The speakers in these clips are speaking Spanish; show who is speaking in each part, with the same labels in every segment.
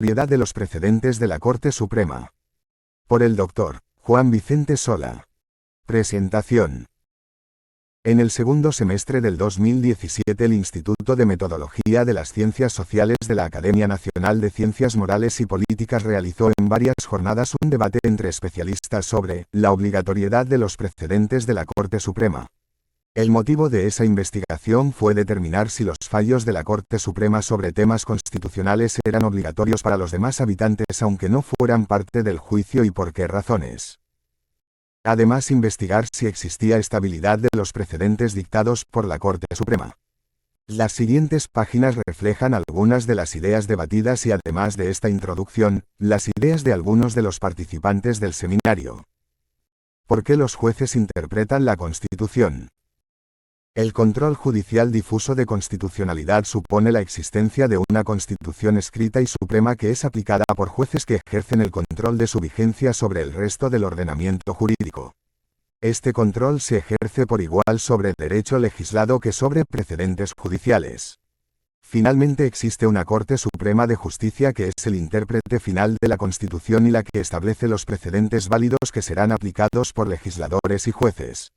Speaker 1: Obligatoriedad de los precedentes de la Corte Suprema. Por el Dr. Juan Vicente Sola. Presentación. En el segundo semestre del 2017 el Instituto de Metodología de las Ciencias Sociales de la Academia Nacional de Ciencias Morales y Políticas realizó en varias jornadas un debate entre especialistas sobre la obligatoriedad de los precedentes de la Corte Suprema. El motivo de esa investigación fue determinar si los fallos de la Corte Suprema sobre temas constitucionales eran obligatorios para los demás habitantes aunque no fueran parte del juicio y por qué razones. Además, investigar si existía estabilidad de los precedentes dictados por la Corte Suprema. Las siguientes páginas reflejan algunas de las ideas debatidas y además de esta introducción, las ideas de algunos de los participantes del seminario. ¿Por qué los jueces interpretan la Constitución? El control judicial difuso de constitucionalidad supone la existencia de una Constitución escrita y suprema que es aplicada por jueces que ejercen el control de su vigencia sobre el resto del ordenamiento jurídico. Este control se ejerce por igual sobre derecho legislado que sobre precedentes judiciales. Finalmente existe una Corte Suprema de Justicia que es el intérprete final de la Constitución y la que establece los precedentes válidos que serán aplicados por legisladores y jueces.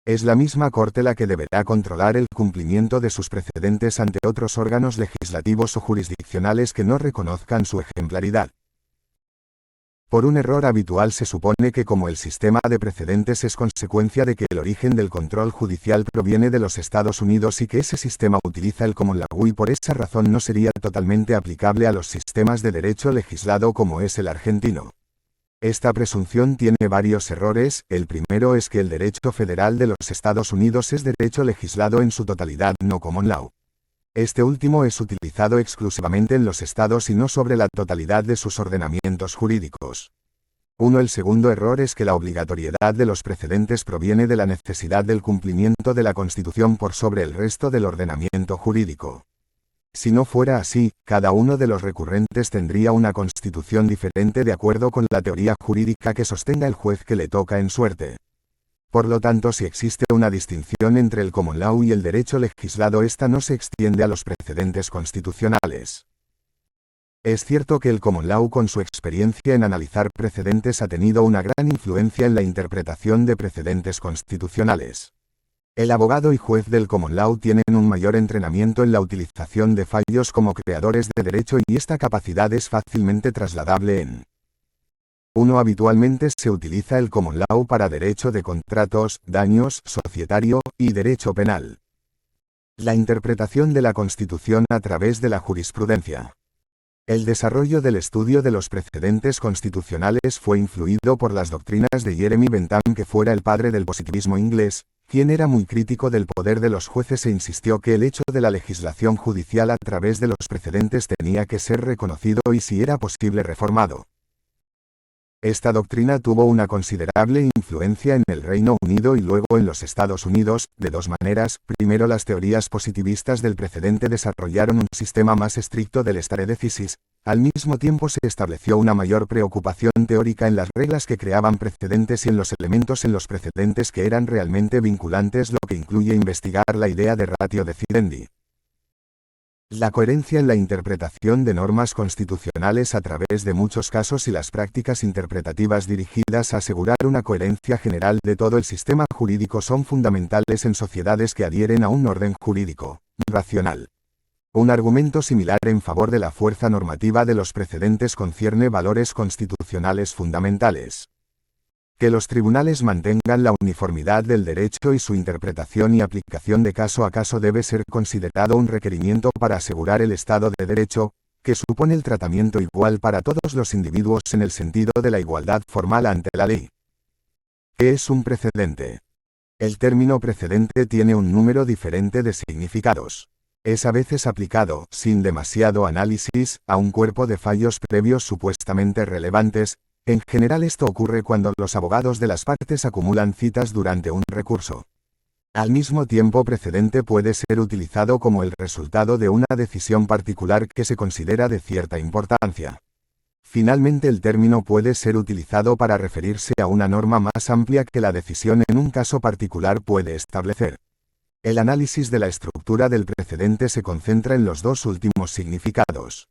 Speaker 1: Es la misma Corte la que deberá controlar el cumplimiento de sus precedentes ante otros órganos legislativos o jurisdiccionales que no reconozcan su ejemplaridad. Por un error habitual se supone que como el sistema de precedentes es consecuencia de que el origen del control judicial proviene de los Estados Unidos y que ese sistema utiliza el common law y por esa razón no sería totalmente aplicable a los sistemas de derecho legislado como es el argentino. Esta presunción tiene varios errores. El primero es que el derecho federal de los Estados Unidos es derecho legislado en su totalidad, no common law. Este último es utilizado exclusivamente en los estados y no sobre la totalidad de sus ordenamientos jurídicos. El segundo error es que la obligatoriedad de los precedentes proviene de la necesidad del cumplimiento de la Constitución por sobre el resto del ordenamiento jurídico. Si no fuera así, cada uno de los recurrentes tendría una constitución diferente de acuerdo con la teoría jurídica que sostenga el juez que le toca en suerte. Por lo tanto, si existe una distinción entre el common law y el derecho legislado, esta no se extiende a los precedentes constitucionales. Es cierto que el common law, con su experiencia en analizar precedentes, ha tenido una gran influencia en la interpretación de precedentes constitucionales. El abogado y juez del common law tienen un mayor entrenamiento en la utilización de fallos como creadores de derecho y esta capacidad es fácilmente trasladable en 1. Habitualmente se utiliza el common law para derecho de contratos, daños, societario, y derecho penal. La interpretación de la Constitución a través de la jurisprudencia. El desarrollo del estudio de los precedentes constitucionales fue influido por las doctrinas de Jeremy Bentham, que fuera el padre del positivismo inglés, quien era muy crítico del poder de los jueces e insistió que el hecho de la legislación judicial a través de los precedentes tenía que ser reconocido y si era posible reformado. Esta doctrina tuvo una considerable influencia en el Reino Unido y luego en los Estados Unidos, de dos maneras. Primero, las teorías positivistas del precedente desarrollaron un sistema más estricto del stare decisis. Al mismo tiempo se estableció una mayor preocupación teórica en las reglas que creaban precedentes y en los elementos en los precedentes que eran realmente vinculantes, lo que incluye investigar la idea de ratio decidendi. La coherencia en la interpretación de normas constitucionales a través de muchos casos y las prácticas interpretativas dirigidas a asegurar una coherencia general de todo el sistema jurídico son fundamentales en sociedades que adhieren a un orden jurídico racional. Un argumento similar en favor de la fuerza normativa de los precedentes concierne valores constitucionales fundamentales. Que los tribunales mantengan la uniformidad del derecho y su interpretación y aplicación de caso a caso debe ser considerado un requerimiento para asegurar el Estado de Derecho, que supone el tratamiento igual para todos los individuos en el sentido de la igualdad formal ante la ley. ¿Qué es un precedente? El término precedente tiene un número diferente de significados. Es a veces aplicado, sin demasiado análisis, a un cuerpo de fallos previos supuestamente relevantes. En general esto ocurre cuando los abogados de las partes acumulan citas durante un recurso. Al mismo tiempo, precedente puede ser utilizado como el resultado de una decisión particular que se considera de cierta importancia. Finalmente, el término puede ser utilizado para referirse a una norma más amplia que la decisión en un caso particular puede establecer. El análisis de la estructura del precedente se concentra en los dos últimos significados.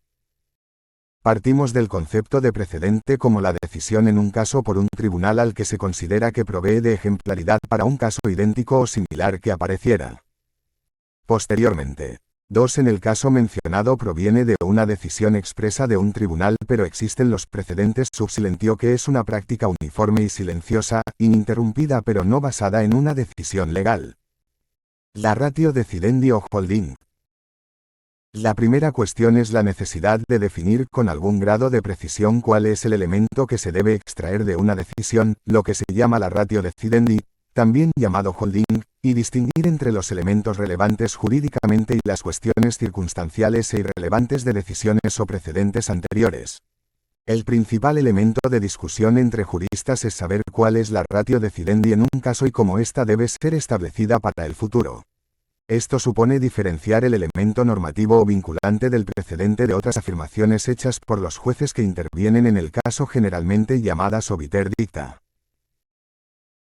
Speaker 1: Partimos del concepto de precedente como la decisión en un caso por un tribunal al que se considera que provee de ejemplaridad para un caso idéntico o similar que apareciera posteriormente. 2. En el caso mencionado proviene de una decisión expresa de un tribunal, pero existen los precedentes sub silentio, que es una práctica uniforme y silenciosa, ininterrumpida pero no basada en una decisión legal. La ratio decidendi o holding. La primera cuestión es la necesidad de definir con algún grado de precisión cuál es el elemento que se debe extraer de una decisión, lo que se llama la ratio decidendi, también llamado holding, y distinguir entre los elementos relevantes jurídicamente y las cuestiones circunstanciales e irrelevantes de decisiones o precedentes anteriores. El principal elemento de discusión entre juristas es saber cuál es la ratio decidendi en un caso y cómo ésta debe ser establecida para el futuro. Esto supone diferenciar el elemento normativo o vinculante del precedente de otras afirmaciones hechas por los jueces que intervienen en el caso, generalmente llamadas obiter dicta.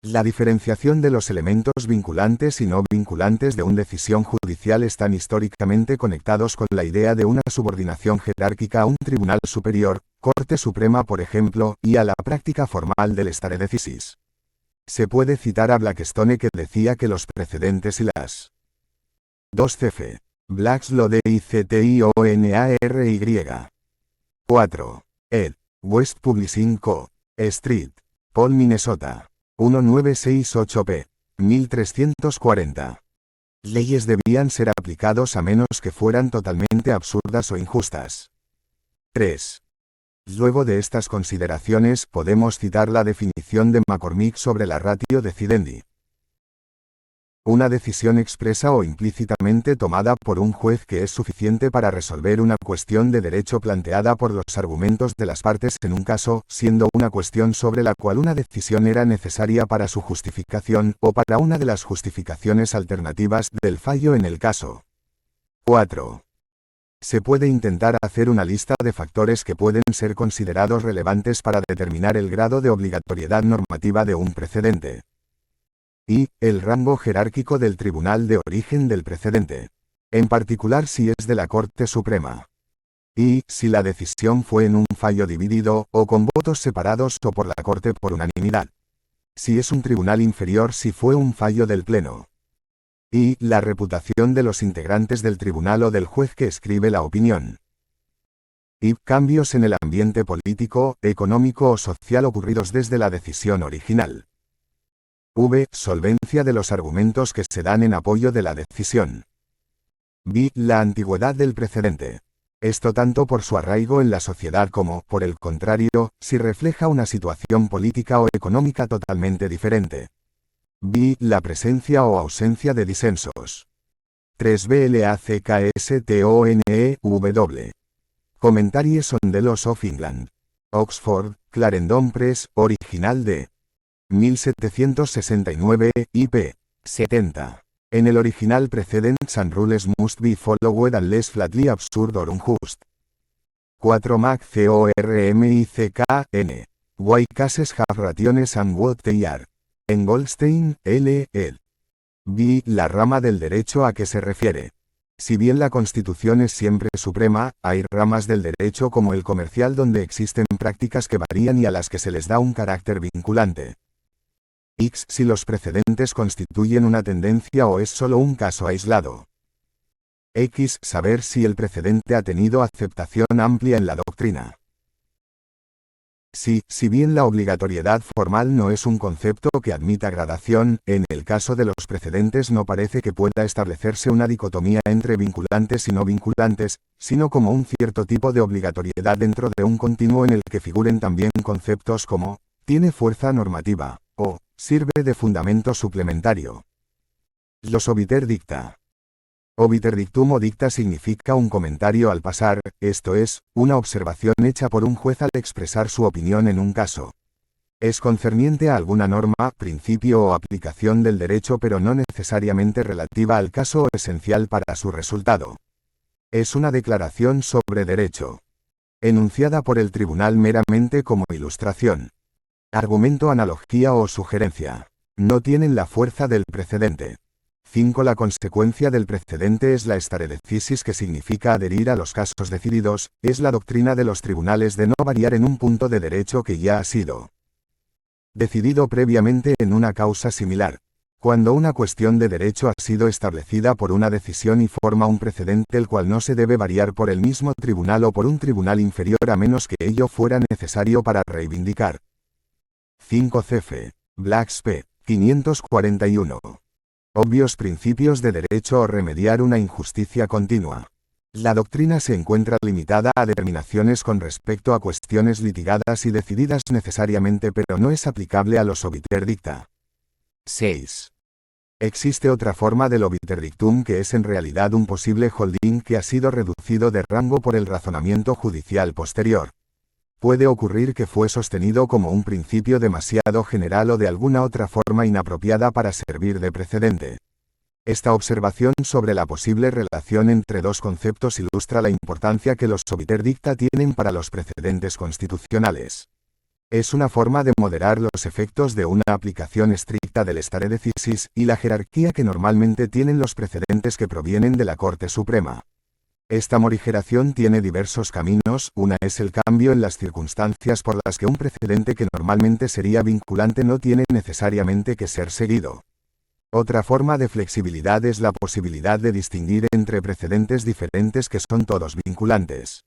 Speaker 1: La diferenciación de los elementos vinculantes y no vinculantes de una decisión judicial están históricamente conectados con la idea de una subordinación jerárquica a un tribunal superior, Corte Suprema por ejemplo, y a la práctica formal del stare decisis. Se puede citar a Blackstone, que decía que los precedentes y las 2 cf. Black's Law de ICTIONARY. 4. Ed. West Publishing Co. Street. Paul, Minnesota. 1968 p. 1340. Leyes debían ser aplicados a menos que fueran totalmente absurdas o injustas. 3. Luego de estas consideraciones podemos citar la definición de McCormick sobre la ratio decidendi. Una decisión expresa o implícitamente tomada por un juez que es suficiente para resolver una cuestión de derecho planteada por los argumentos de las partes en un caso, siendo una cuestión sobre la cual una decisión era necesaria para su justificación, o para una de las justificaciones alternativas del fallo en el caso. 4. Se puede intentar hacer una lista de factores que pueden ser considerados relevantes para determinar el grado de obligatoriedad normativa de un precedente. Y, el rango jerárquico del tribunal de origen del precedente. En particular si es de la Corte Suprema. Y, si la decisión fue en un fallo dividido, o con votos separados, o por la Corte por unanimidad. Si es un tribunal inferior, si fue un fallo del Pleno. Y, la reputación de los integrantes del tribunal o del juez que escribe la opinión. Y, cambios en el ambiente político, económico o social ocurridos desde la decisión original. V. Solvencia de los argumentos que se dan en apoyo de la decisión. B. La antigüedad del precedente. Esto tanto por su arraigo en la sociedad como, por el contrario, si refleja una situación política o económica totalmente diferente. B. La presencia o ausencia de disensos. 3. BLACKSTONEW. Commentaries on the Laws of England. Oxford, Clarendon Press, original de 1769, IP. 70. En el original, precedents and rules must be followed unless flatly absurd or unjust. 4. McCormick, Why cases have rationes and what they are. En Goldstein, L. ed. B. La rama del derecho a que se refiere. Si bien la Constitución es siempre suprema, hay ramas del derecho como el comercial donde existen prácticas que varían y a las que se les da un carácter vinculante. X. Si los precedentes constituyen una tendencia o es solo un caso aislado. X. Saber si el precedente ha tenido aceptación amplia en la doctrina. Si bien la obligatoriedad formal no es un concepto que admita gradación, en el caso de los precedentes no parece que pueda establecerse una dicotomía entre vinculantes y no vinculantes, sino como un cierto tipo de obligatoriedad dentro de un continuo en el que figuren también conceptos como tiene fuerza normativa, o sirve de fundamento suplementario. Los obiter dicta. Obiter dictum o dicta significa un comentario al pasar, esto es, una observación hecha por un juez al expresar su opinión en un caso. Es concerniente a alguna norma, principio o aplicación del derecho, pero no necesariamente relativa al caso o esencial para su resultado. Es una declaración sobre derecho, enunciada por el tribunal meramente como ilustración. Argumento, analogía o sugerencia. No tienen la fuerza del precedente. 5. La consecuencia del precedente es la stare decisis, que significa adherir a los casos decididos, es la doctrina de los tribunales de no variar en un punto de derecho que ya ha sido decidido previamente en una causa similar. Cuando una cuestión de derecho ha sido establecida por una decisión y forma un precedente el cual no se debe variar por el mismo tribunal o por un tribunal inferior a menos que ello fuera necesario para reivindicar. 5 cf. Blacks p. 541. Obvios principios de derecho o remediar una injusticia continua. La doctrina se encuentra limitada a determinaciones con respecto a cuestiones litigadas y decididas necesariamente, pero no es aplicable a los obiter dicta. 6. Existe otra forma del obiter dictum que es en realidad un posible holding que ha sido reducido de rango por el razonamiento judicial posterior. Puede ocurrir que fue sostenido como un principio demasiado general o de alguna otra forma inapropiada para servir de precedente. Esta observación sobre la posible relación entre dos conceptos ilustra la importancia que los obiter dicta tienen para los precedentes constitucionales. Es una forma de moderar los efectos de una aplicación estricta del stare decisis y la jerarquía que normalmente tienen los precedentes que provienen de la Corte Suprema. Esta morigeración tiene diversos caminos. Una es el cambio en las circunstancias por las que un precedente que normalmente sería vinculante no tiene necesariamente que ser seguido. Otra forma de flexibilidad es la posibilidad de distinguir entre precedentes diferentes que son todos vinculantes.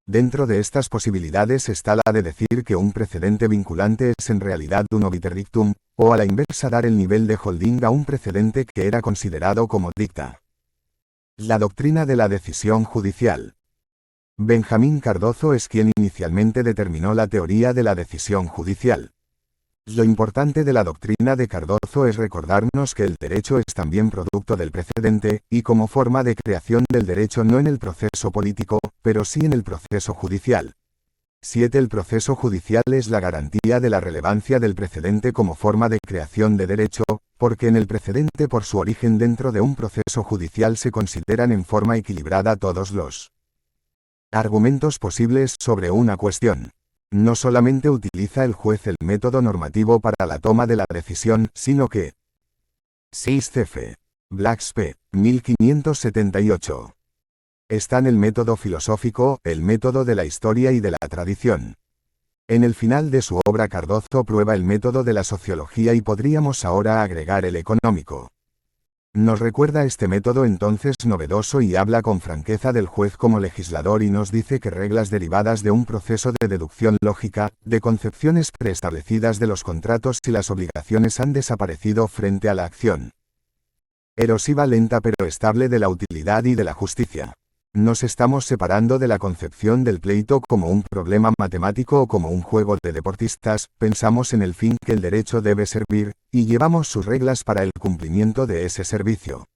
Speaker 1: Dentro de estas posibilidades está la de decir que un precedente vinculante es en realidad un obiter dictum, o a la inversa dar el nivel de holding a un precedente que era considerado como dicta. La doctrina de la decisión judicial. Benjamín Cardozo es quien inicialmente determinó la teoría de la decisión judicial. Lo importante de la doctrina de Cardozo es recordarnos que el derecho es también producto del precedente, y como forma de creación del derecho no en el proceso político, pero sí en el proceso judicial. 7. El proceso judicial es la garantía de la relevancia del precedente como forma de creación de derecho, porque en el precedente por su origen dentro de un proceso judicial se consideran en forma equilibrada todos los argumentos posibles sobre una cuestión. No solamente utiliza el juez el método normativo para la toma de la decisión, sino que 6 cf. Blacks p. 1578. Está en el método filosófico, el método de la historia y de la tradición. En el final de su obra Cardozo prueba el método de la sociología y podríamos ahora agregar el económico. Nos recuerda este método entonces novedoso y habla con franqueza del juez como legislador y nos dice que reglas derivadas de un proceso de deducción lógica, de concepciones preestablecidas de los contratos y las obligaciones han desaparecido frente a la acción erosiva lenta pero estable de la utilidad y de la justicia. Nos estamos separando de la concepción del pleito como un problema matemático o como un juego de deportistas, pensamos en el fin que el derecho debe servir, y llevamos sus reglas para el cumplimiento de ese servicio.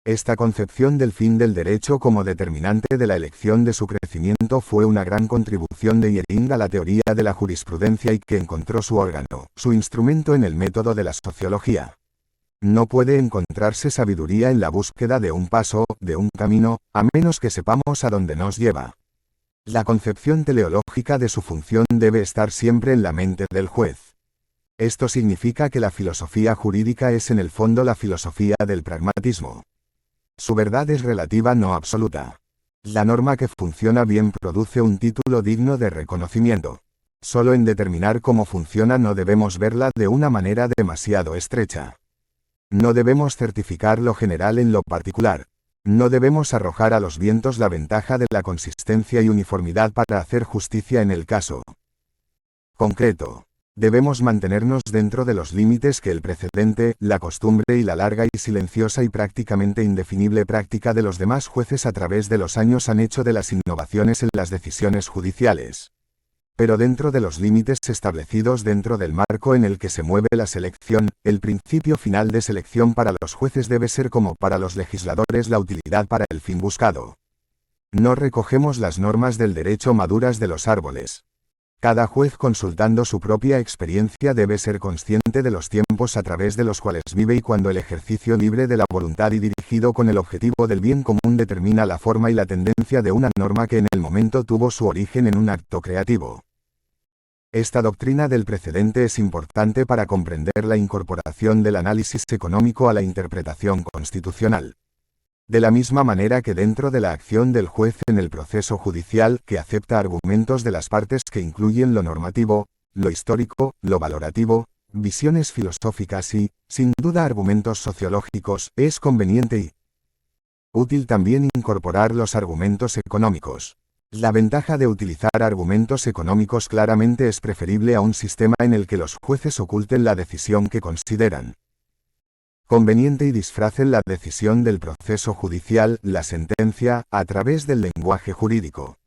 Speaker 1: Esta concepción del fin del derecho como determinante de la elección de su crecimiento fue una gran contribución de Jering a la teoría de la jurisprudencia y que encontró su órgano, su instrumento en el método de la sociología. No puede encontrarse sabiduría en la búsqueda de un paso, de un camino, a menos que sepamos a dónde nos lleva. La concepción teleológica de su función debe estar siempre en la mente del juez. Esto significa que la filosofía jurídica es en el fondo la filosofía del pragmatismo. Su verdad es relativa, no absoluta. La norma que funciona bien produce un título digno de reconocimiento. Solo en determinar cómo funciona no debemos verla de una manera demasiado estrecha. No debemos certificar lo general en lo particular. No debemos arrojar a los vientos la ventaja de la consistencia y uniformidad para hacer justicia en el caso concreto. Debemos mantenernos dentro de los límites que el precedente, la costumbre y la larga y silenciosa y prácticamente indefinible práctica de los demás jueces a través de los años han hecho de las innovaciones en las decisiones judiciales. Pero dentro de los límites establecidos dentro del marco en el que se mueve la selección, el principio final de selección para los jueces debe ser como para los legisladores la utilidad para el fin buscado. No recogemos las normas del derecho maduras de los árboles. Cada juez consultando su propia experiencia debe ser consciente de los tiempos a través de los cuales vive y cuando el ejercicio libre de la voluntad y dirigido con el objetivo del bien común determina la forma y la tendencia de una norma que en el momento tuvo su origen en un acto creativo. Esta doctrina del precedente es importante para comprender la incorporación del análisis económico a la interpretación constitucional. De la misma manera que dentro de la acción del juez en el proceso judicial, que acepta argumentos de las partes que incluyen lo normativo, lo histórico, lo valorativo, visiones filosóficas y, sin duda, argumentos sociológicos, es conveniente y útil también incorporar los argumentos económicos. La ventaja de utilizar argumentos económicos claramente es preferible a un sistema en el que los jueces oculten la decisión que consideran conveniente y disfracen la decisión del proceso judicial, la sentencia, a través del lenguaje jurídico.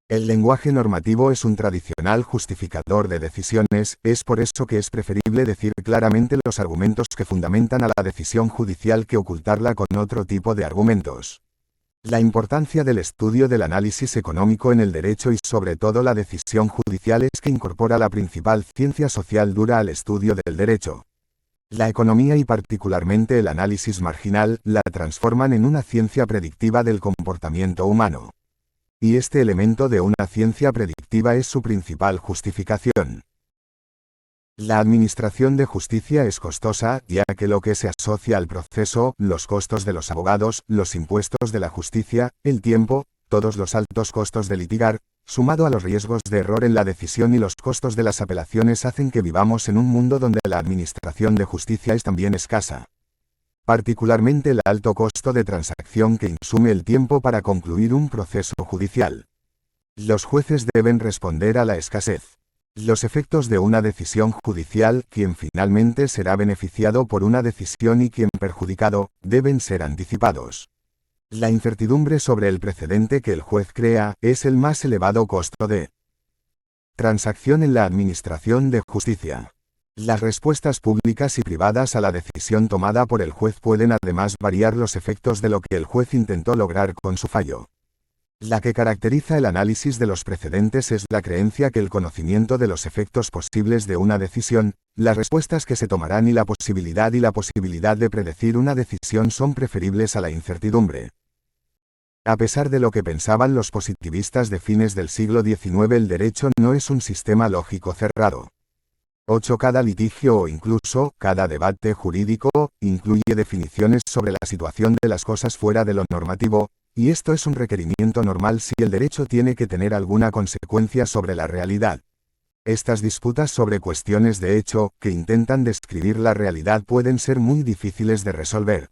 Speaker 1: El lenguaje normativo es un tradicional justificador de decisiones, es por eso que es preferible decir claramente los argumentos que fundamentan a la decisión judicial que ocultarla con otro tipo de argumentos. La importancia del estudio del análisis económico en el derecho y sobre todo la decisión judicial es que incorpora la principal ciencia social dura al estudio del derecho. La economía y particularmente el análisis marginal la transforman en una ciencia predictiva del comportamiento humano. Y este elemento de una ciencia predictiva es su principal justificación. La administración de justicia es costosa, ya que lo que se asocia al proceso, los costos de los abogados, los impuestos de la justicia, el tiempo, todos los altos costos de litigar, sumado a los riesgos de error en la decisión y los costos de las apelaciones hacen que vivamos en un mundo donde la administración de justicia es también escasa. Particularmente el alto costo de transacción que insume el tiempo para concluir un proceso judicial. Los jueces deben responder a la escasez. Los efectos de una decisión judicial, quien finalmente será beneficiado por una decisión y quien perjudicado, deben ser anticipados. La incertidumbre sobre el precedente que el juez crea es el más elevado costo de transacción en la administración de justicia. Las respuestas públicas y privadas a la decisión tomada por el juez pueden además variar los efectos de lo que el juez intentó lograr con su fallo. La que caracteriza el análisis de los precedentes es la creencia que el conocimiento de los efectos posibles de una decisión, las respuestas que se tomarán y la posibilidad de predecir una decisión son preferibles a la incertidumbre. A pesar de lo que pensaban los positivistas de fines del siglo XIX, el derecho no es un sistema lógico cerrado. 8. Cada litigio o incluso cada debate jurídico incluye definiciones sobre la situación de las cosas fuera de lo normativo, y esto es un requerimiento normal si el derecho tiene que tener alguna consecuencia sobre la realidad. Estas disputas sobre cuestiones de hecho, que intentan describir la realidad, pueden ser muy difíciles de resolver.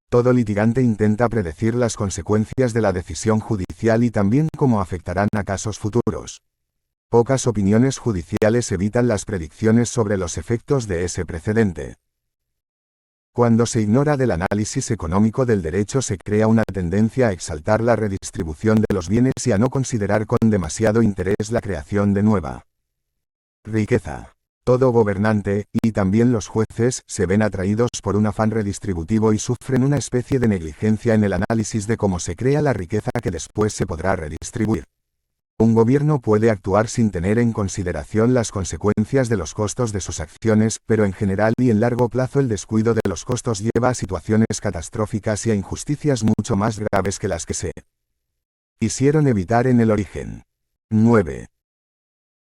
Speaker 1: Todo litigante intenta predecir las consecuencias de la decisión judicial y también cómo afectarán a casos futuros. Pocas opiniones judiciales evitan las predicciones sobre los efectos de ese precedente. Cuando se ignora del análisis económico del derecho se crea una tendencia a exaltar la redistribución de los bienes y a no considerar con demasiado interés la creación de nueva riqueza. Todo gobernante, y también los jueces, se ven atraídos por un afán redistributivo y sufren una especie de negligencia en el análisis de cómo se crea la riqueza que después se podrá redistribuir. Un gobierno puede actuar sin tener en consideración las consecuencias de los costos de sus acciones, pero en general y en largo plazo el descuido de los costos lleva a situaciones catastróficas y a injusticias mucho más graves que las que se quisieron evitar en el origen. 9.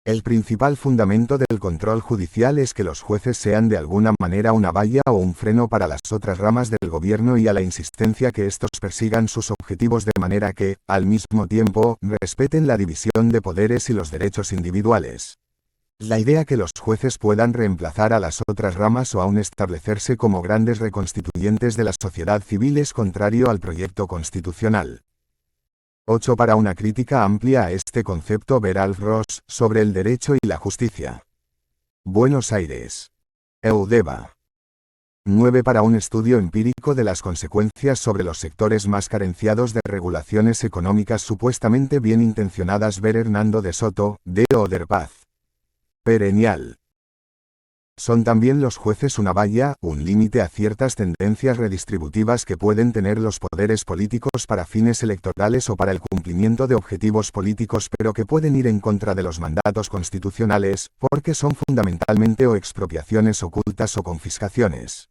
Speaker 1: El principal fundamento del control judicial es que los jueces sean de alguna manera una valla o un freno para las otras ramas del gobierno y a la insistencia que estos persigan sus objetivos de manera que, al mismo tiempo, respeten la división de poderes y los derechos individuales. La idea que los jueces puedan reemplazar a las otras ramas o aún establecerse como grandes reconstituyentes de la sociedad civil es contrario al proyecto constitucional. 8. Para una crítica amplia a este concepto ver Alf Ross, sobre el derecho y la justicia. Buenos Aires. Eudeva. 9. Para un estudio empírico de las consecuencias sobre los sectores más carenciados de regulaciones económicas supuestamente bien intencionadas ver Hernando de Soto, de Oderpaz. Perennial. Son también los jueces una valla, un límite a ciertas tendencias redistributivas que pueden tener los poderes políticos para fines electorales o para el cumplimiento de objetivos políticos, pero que pueden ir en contra de los mandatos constitucionales, porque son fundamentalmente o expropiaciones ocultas o confiscaciones.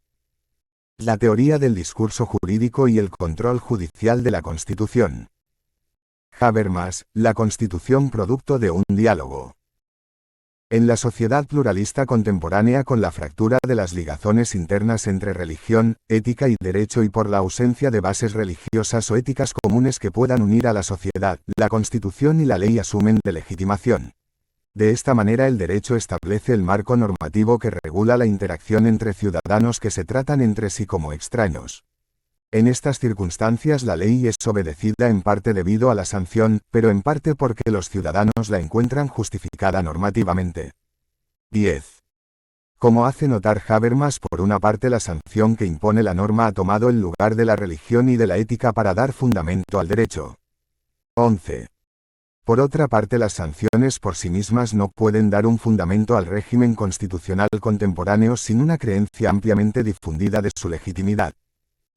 Speaker 1: La teoría del discurso jurídico y el control judicial de la Constitución. Habermas, la Constitución producto de un diálogo. En la sociedad pluralista contemporánea, con la fractura de las ligazones internas entre religión, ética y derecho y por la ausencia de bases religiosas o éticas comunes que puedan unir a la sociedad, la Constitución y la ley asumen de legitimación. De esta manera el derecho establece el marco normativo que regula la interacción entre ciudadanos que se tratan entre sí como extraños. En estas circunstancias la ley es obedecida en parte debido a la sanción, pero en parte porque los ciudadanos la encuentran justificada normativamente. 10. Como hace notar Habermas, por una parte la sanción que impone la norma ha tomado el lugar de la religión y de la ética para dar fundamento al derecho. 11. Por otra parte, las sanciones por sí mismas no pueden dar un fundamento al régimen constitucional contemporáneo sin una creencia ampliamente difundida de su legitimidad.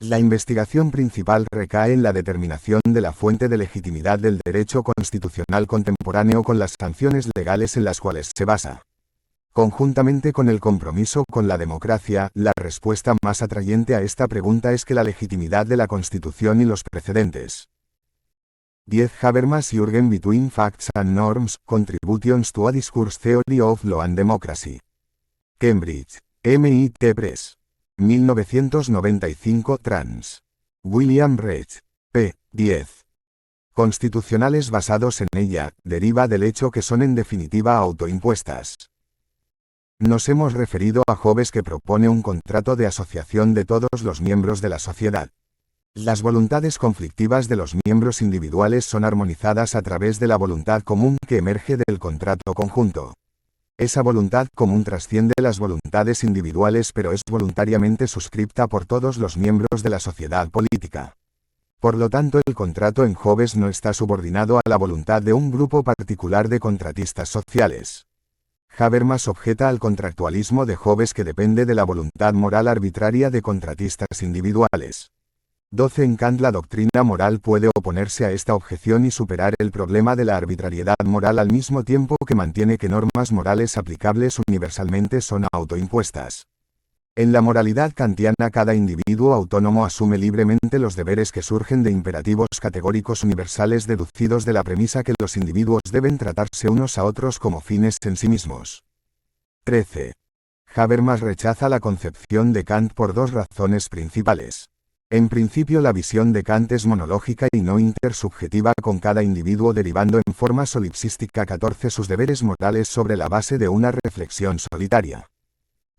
Speaker 1: La investigación principal recae en la determinación de la fuente de legitimidad del derecho constitucional contemporáneo con las sanciones legales en las cuales se basa. Conjuntamente con el compromiso con la democracia, la respuesta más atrayente a esta pregunta es que la legitimidad de la Constitución y los precedentes. 10. Habermas, Jürgen, Between Facts and Norms, Contributions to a Discourse Theory of Law and Democracy. Cambridge, MIT Press. 1995, trans. William Reich. p. 10. Constitucionales basados en ella, deriva del hecho que son en definitiva autoimpuestas. Nos hemos referido a Hobbes, que propone un contrato de asociación de todos los miembros de la sociedad. Las voluntades conflictivas de los miembros individuales son armonizadas a través de la voluntad común que emerge del contrato conjunto. Esa voluntad común trasciende las voluntades individuales, pero es voluntariamente suscripta por todos los miembros de la sociedad política. Por lo tanto, el contrato en Hobbes no está subordinado a la voluntad de un grupo particular de contratistas sociales. Habermas objeta al contractualismo de Hobbes, que depende de la voluntad moral arbitraria de contratistas individuales. 12. En Kant, la doctrina moral puede oponerse a esta objeción y superar el problema de la arbitrariedad moral al mismo tiempo que mantiene que normas morales aplicables universalmente son autoimpuestas. En la moralidad kantiana, cada individuo autónomo asume libremente los deberes que surgen de imperativos categóricos universales deducidos de la premisa que los individuos deben tratarse unos a otros como fines en sí mismos. 13. Habermas rechaza la concepción de Kant por dos razones principales. En principio, la visión de Kant es monológica y no intersubjetiva, con cada individuo derivando en forma solipsística 14 sus deberes morales sobre la base de una reflexión solitaria.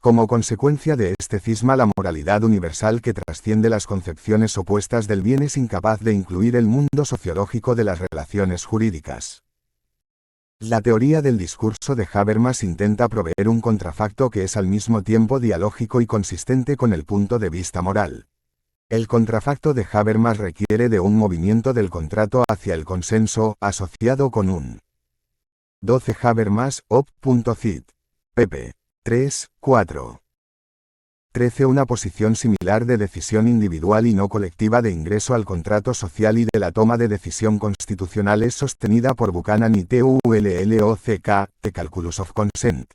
Speaker 1: Como consecuencia de este cisma, la moralidad universal que trasciende las concepciones opuestas del bien es incapaz de incluir el mundo sociológico de las relaciones jurídicas. La teoría del discurso de Habermas intenta proveer un contrafacto que es al mismo tiempo dialógico y consistente con el punto de vista moral. El contrafacto de Habermas requiere de un movimiento del contrato hacia el consenso, asociado con un 12. Habermas, op.cit. pp. 3, 4. 13. Una posición similar de decisión individual y no colectiva de ingreso al contrato social y de la toma de decisión constitucional es sostenida por Buchanan y TULLOCK, The Calculus of Consent.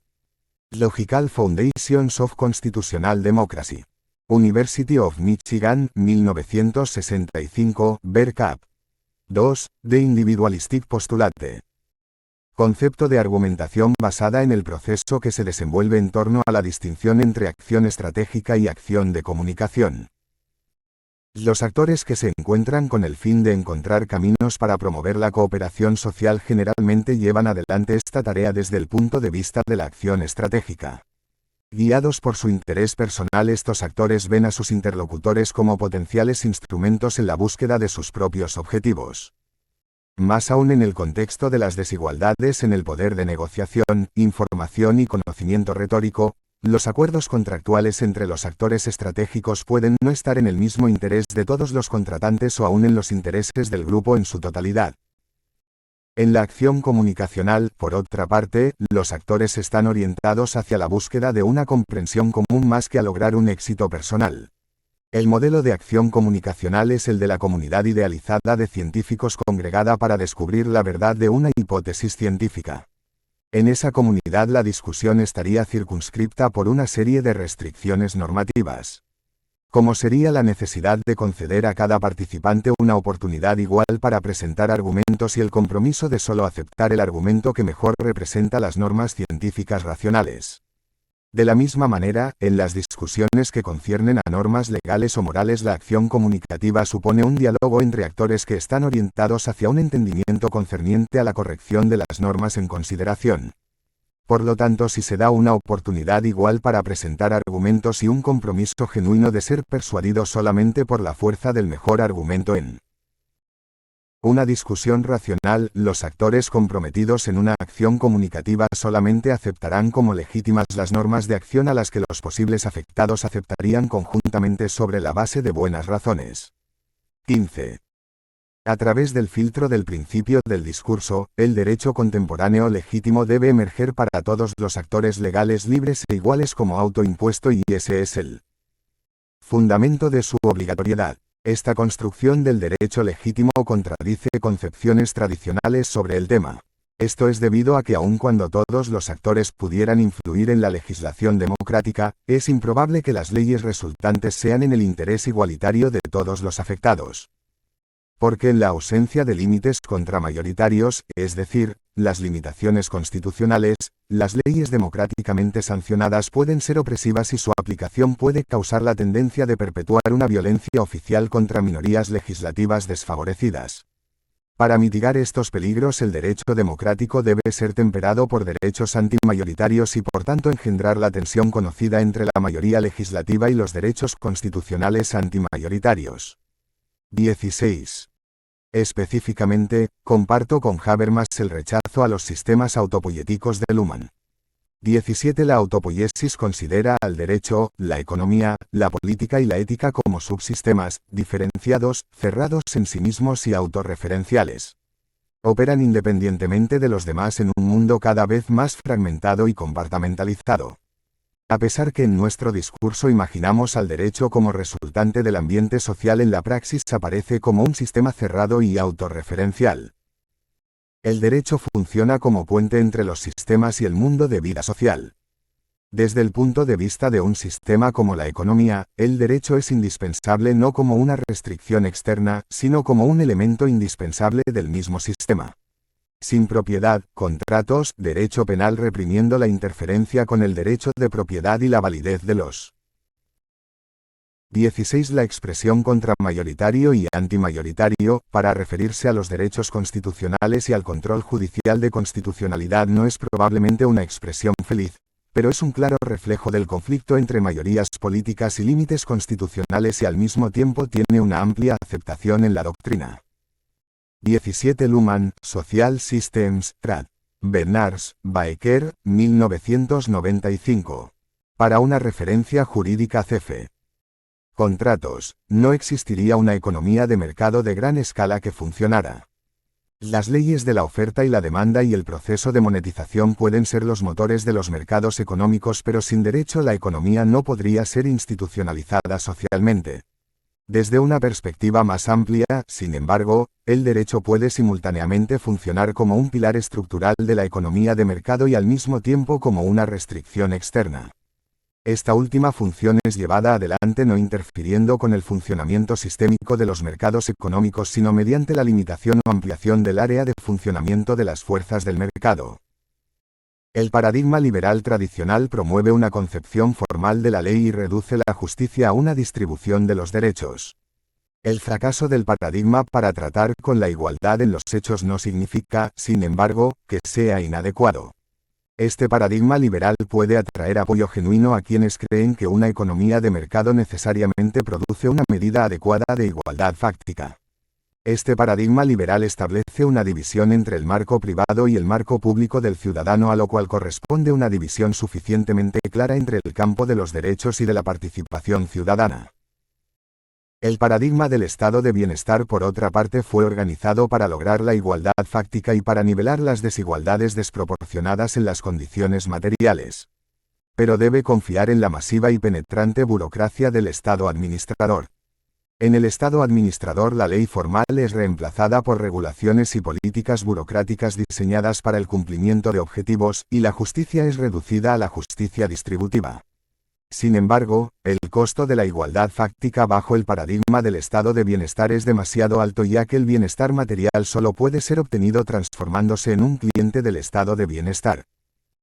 Speaker 1: Logical Foundations of Constitutional Democracy. University of Michigan, 1965, Bergkamp. 2. The Individualistic Postulate. Concepto de argumentación basada en el proceso que se desenvuelve en torno a la distinción entre acción estratégica y acción de comunicación. Los actores que se encuentran con el fin de encontrar caminos para promover la cooperación social generalmente llevan adelante esta tarea desde el punto de vista de la acción estratégica. Guiados por su interés personal, estos actores ven a sus interlocutores como potenciales instrumentos en la búsqueda de sus propios objetivos. Más aún en el contexto de las desigualdades en el poder de negociación, información y conocimiento retórico, los acuerdos contractuales entre los actores estratégicos pueden no estar en el mismo interés de todos los contratantes o aún en los intereses del grupo en su totalidad. En la acción comunicacional, por otra parte, los actores están orientados hacia la búsqueda de una comprensión común más que a lograr un éxito personal. El modelo de acción comunicacional es el de la comunidad idealizada de científicos congregada para descubrir la verdad de una hipótesis científica. En esa comunidad la discusión estaría circunscripta por una serie de restricciones normativas. como sería la necesidad de conceder a cada participante una oportunidad igual para presentar argumentos y el compromiso de solo aceptar el argumento que mejor representa las normas científicas racionales. De la misma manera, en las discusiones que conciernen a normas legales o morales, la acción comunicativa supone un diálogo entre actores que están orientados hacia un entendimiento concerniente a la corrección de las normas en consideración. Por lo tanto, si se da una oportunidad igual para presentar argumentos y un compromiso genuino de ser persuadido solamente por la fuerza del mejor argumento en una discusión racional, los actores comprometidos en una acción comunicativa solamente aceptarán como legítimas las normas de acción a las que los posibles afectados aceptarían conjuntamente sobre la base de buenas razones. 15. A través del filtro del principio del discurso, el derecho contemporáneo legítimo debe emerger para todos los actores legales libres e iguales como autoimpuesto, y ese es el fundamento de su obligatoriedad. Esta construcción del derecho legítimo contradice concepciones tradicionales sobre el tema. Esto es debido a que aun cuando todos los actores pudieran influir en la legislación democrática, es improbable que las leyes resultantes sean en el interés igualitario de todos los afectados. Porque en la ausencia de límites contramayoritarios, es decir, las limitaciones constitucionales, las leyes democráticamente sancionadas pueden ser opresivas y su aplicación puede causar la tendencia de perpetuar una violencia oficial contra minorías legislativas desfavorecidas. Para mitigar estos peligros, el derecho democrático debe ser temperado por derechos antimayoritarios y por tanto engendrar la tensión conocida entre la mayoría legislativa y los derechos constitucionales antimayoritarios. 16. Específicamente, comparto con Habermas el rechazo a los sistemas autopoieticos de Luhmann. 17. La autopoiesis considera al derecho, la economía, la política y la ética como subsistemas, diferenciados, cerrados en sí mismos y autorreferenciales. Operan independientemente de los demás en un mundo cada vez más fragmentado y compartimentalizado. A pesar que en nuestro discurso imaginamos al derecho como resultante del ambiente social, en la praxis aparece como un sistema cerrado y autorreferencial. El derecho funciona como puente entre los sistemas y el mundo de vida social. Desde el punto de vista de un sistema como la economía, el derecho es indispensable no como una restricción externa, sino como un elemento indispensable del mismo sistema. Sin propiedad, contratos, derecho penal reprimiendo la interferencia con el derecho de propiedad y la validez de los. 16. La expresión contramayoritario y antimayoritario, para referirse a los derechos constitucionales y al control judicial de constitucionalidad, no es probablemente una expresión feliz, pero es un claro reflejo del conflicto entre mayorías políticas y límites constitucionales, y al mismo tiempo tiene una amplia aceptación en la doctrina. 17. Luhmann, Social Systems, trad. Bernars, Baecker, 1995. Para una referencia jurídica CF. Contratos. No existiría una economía de mercado de gran escala que funcionara. Las leyes de la oferta y la demanda y el proceso de monetización pueden ser los motores de los mercados económicos, pero sin derecho la economía no podría ser institucionalizada socialmente. Desde una perspectiva más amplia, sin embargo, el derecho puede simultáneamente funcionar como un pilar estructural de la economía de mercado y al mismo tiempo como una restricción externa. Esta última función es llevada adelante no interfiriendo con el funcionamiento sistémico de los mercados económicos, sino mediante la limitación o ampliación del área de funcionamiento de las fuerzas del mercado. El paradigma liberal tradicional promueve una concepción formal de la ley y reduce la justicia a una distribución de los derechos. El fracaso del paradigma para tratar con la igualdad en los hechos no significa, sin embargo, que sea inadecuado. Este paradigma liberal puede atraer apoyo genuino a quienes creen que una economía de mercado necesariamente produce una medida adecuada de igualdad fáctica. Este paradigma liberal establece una división entre el marco privado y el marco público del ciudadano, a lo cual corresponde una división suficientemente clara entre el campo de los derechos y de la participación ciudadana. El paradigma del estado de bienestar, por otra parte, fue organizado para lograr la igualdad fáctica y para nivelar las desigualdades desproporcionadas en las condiciones materiales. Pero debe confiar en la masiva y penetrante burocracia del Estado administrador. En el Estado administrador, la ley formal es reemplazada por regulaciones y políticas burocráticas diseñadas para el cumplimiento de objetivos, y la justicia es reducida a la justicia distributiva. Sin embargo, el costo de la igualdad fáctica bajo el paradigma del estado de bienestar es demasiado alto, ya que el bienestar material solo puede ser obtenido transformándose en un cliente del estado de bienestar.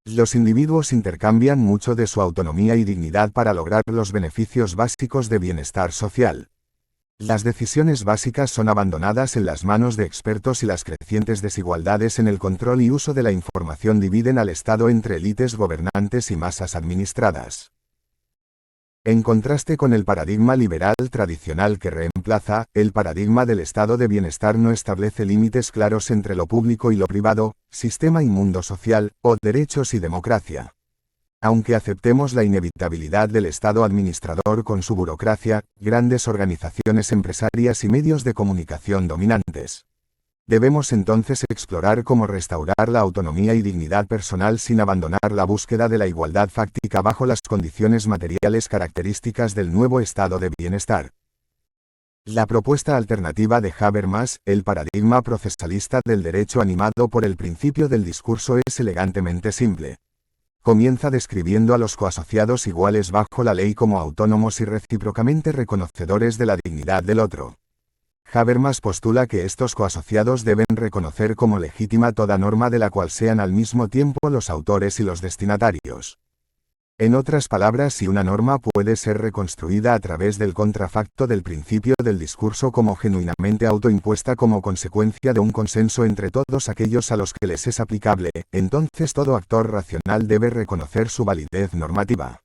Speaker 1: Los individuos intercambian mucho de su autonomía y dignidad para lograr los beneficios básicos de bienestar social. Las decisiones básicas son abandonadas en las manos de expertos y las crecientes desigualdades en el control y uso de la información dividen al Estado entre élites gobernantes y masas administradas. En contraste con el paradigma liberal tradicional que reemplaza, el paradigma del estado de bienestar no establece límites claros entre lo público y lo privado, sistema y mundo social, o derechos y democracia. Aunque aceptemos la inevitabilidad del Estado administrador con su burocracia, grandes organizaciones empresarias y medios de comunicación dominantes, debemos entonces explorar cómo restaurar la autonomía y dignidad personal sin abandonar la búsqueda de la igualdad fáctica bajo las condiciones materiales características del nuevo estado de bienestar. La propuesta alternativa de Habermas, el paradigma procesalista del derecho animado por el principio del discurso, es elegantemente simple. Comienza describiendo a los coasociados iguales bajo la ley como autónomos y recíprocamente reconocedores de la dignidad del otro. Habermas postula que estos coasociados deben reconocer como legítima toda norma de la cual sean al mismo tiempo los autores y los destinatarios. En otras palabras, si una norma puede ser reconstruida a través del contrafacto del principio del discurso como genuinamente autoimpuesta como consecuencia de un consenso entre todos aquellos a los que les es aplicable, entonces todo actor racional debe reconocer su validez normativa.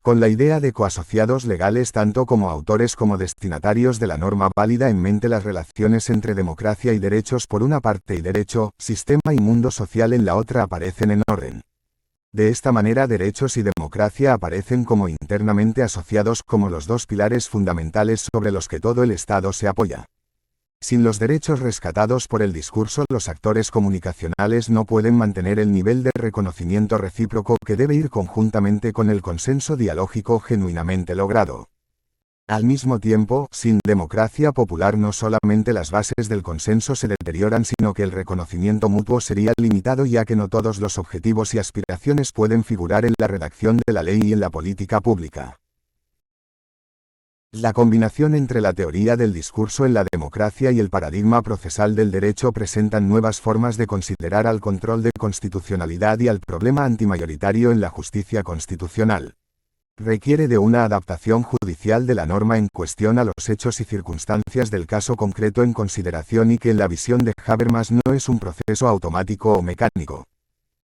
Speaker 1: Con la idea de coasociados legales tanto como autores como destinatarios de la norma válida en mente, las relaciones entre democracia y derechos por una parte y derecho, sistema y mundo social en la otra aparecen en orden. De esta manera, derechos y democracia aparecen como internamente asociados, como los dos pilares fundamentales sobre los que todo el Estado se apoya. Sin los derechos rescatados por el discurso, los actores comunicacionales no pueden mantener el nivel de reconocimiento recíproco que debe ir conjuntamente con el consenso dialógico genuinamente logrado. Al mismo tiempo, sin democracia popular no solamente las bases del consenso se deterioran, sino que el reconocimiento mutuo sería limitado, ya que no todos los objetivos y aspiraciones pueden figurar en la redacción de la ley y en la política pública. La combinación entre la teoría del discurso en la democracia y el paradigma procesal del derecho presentan nuevas formas de considerar al control de constitucionalidad y al problema antimayoritario en la justicia constitucional. Requiere de una adaptación judicial de la norma en cuestión a los hechos y circunstancias del caso concreto en consideración, y que en la visión de Habermas no es un proceso automático o mecánico.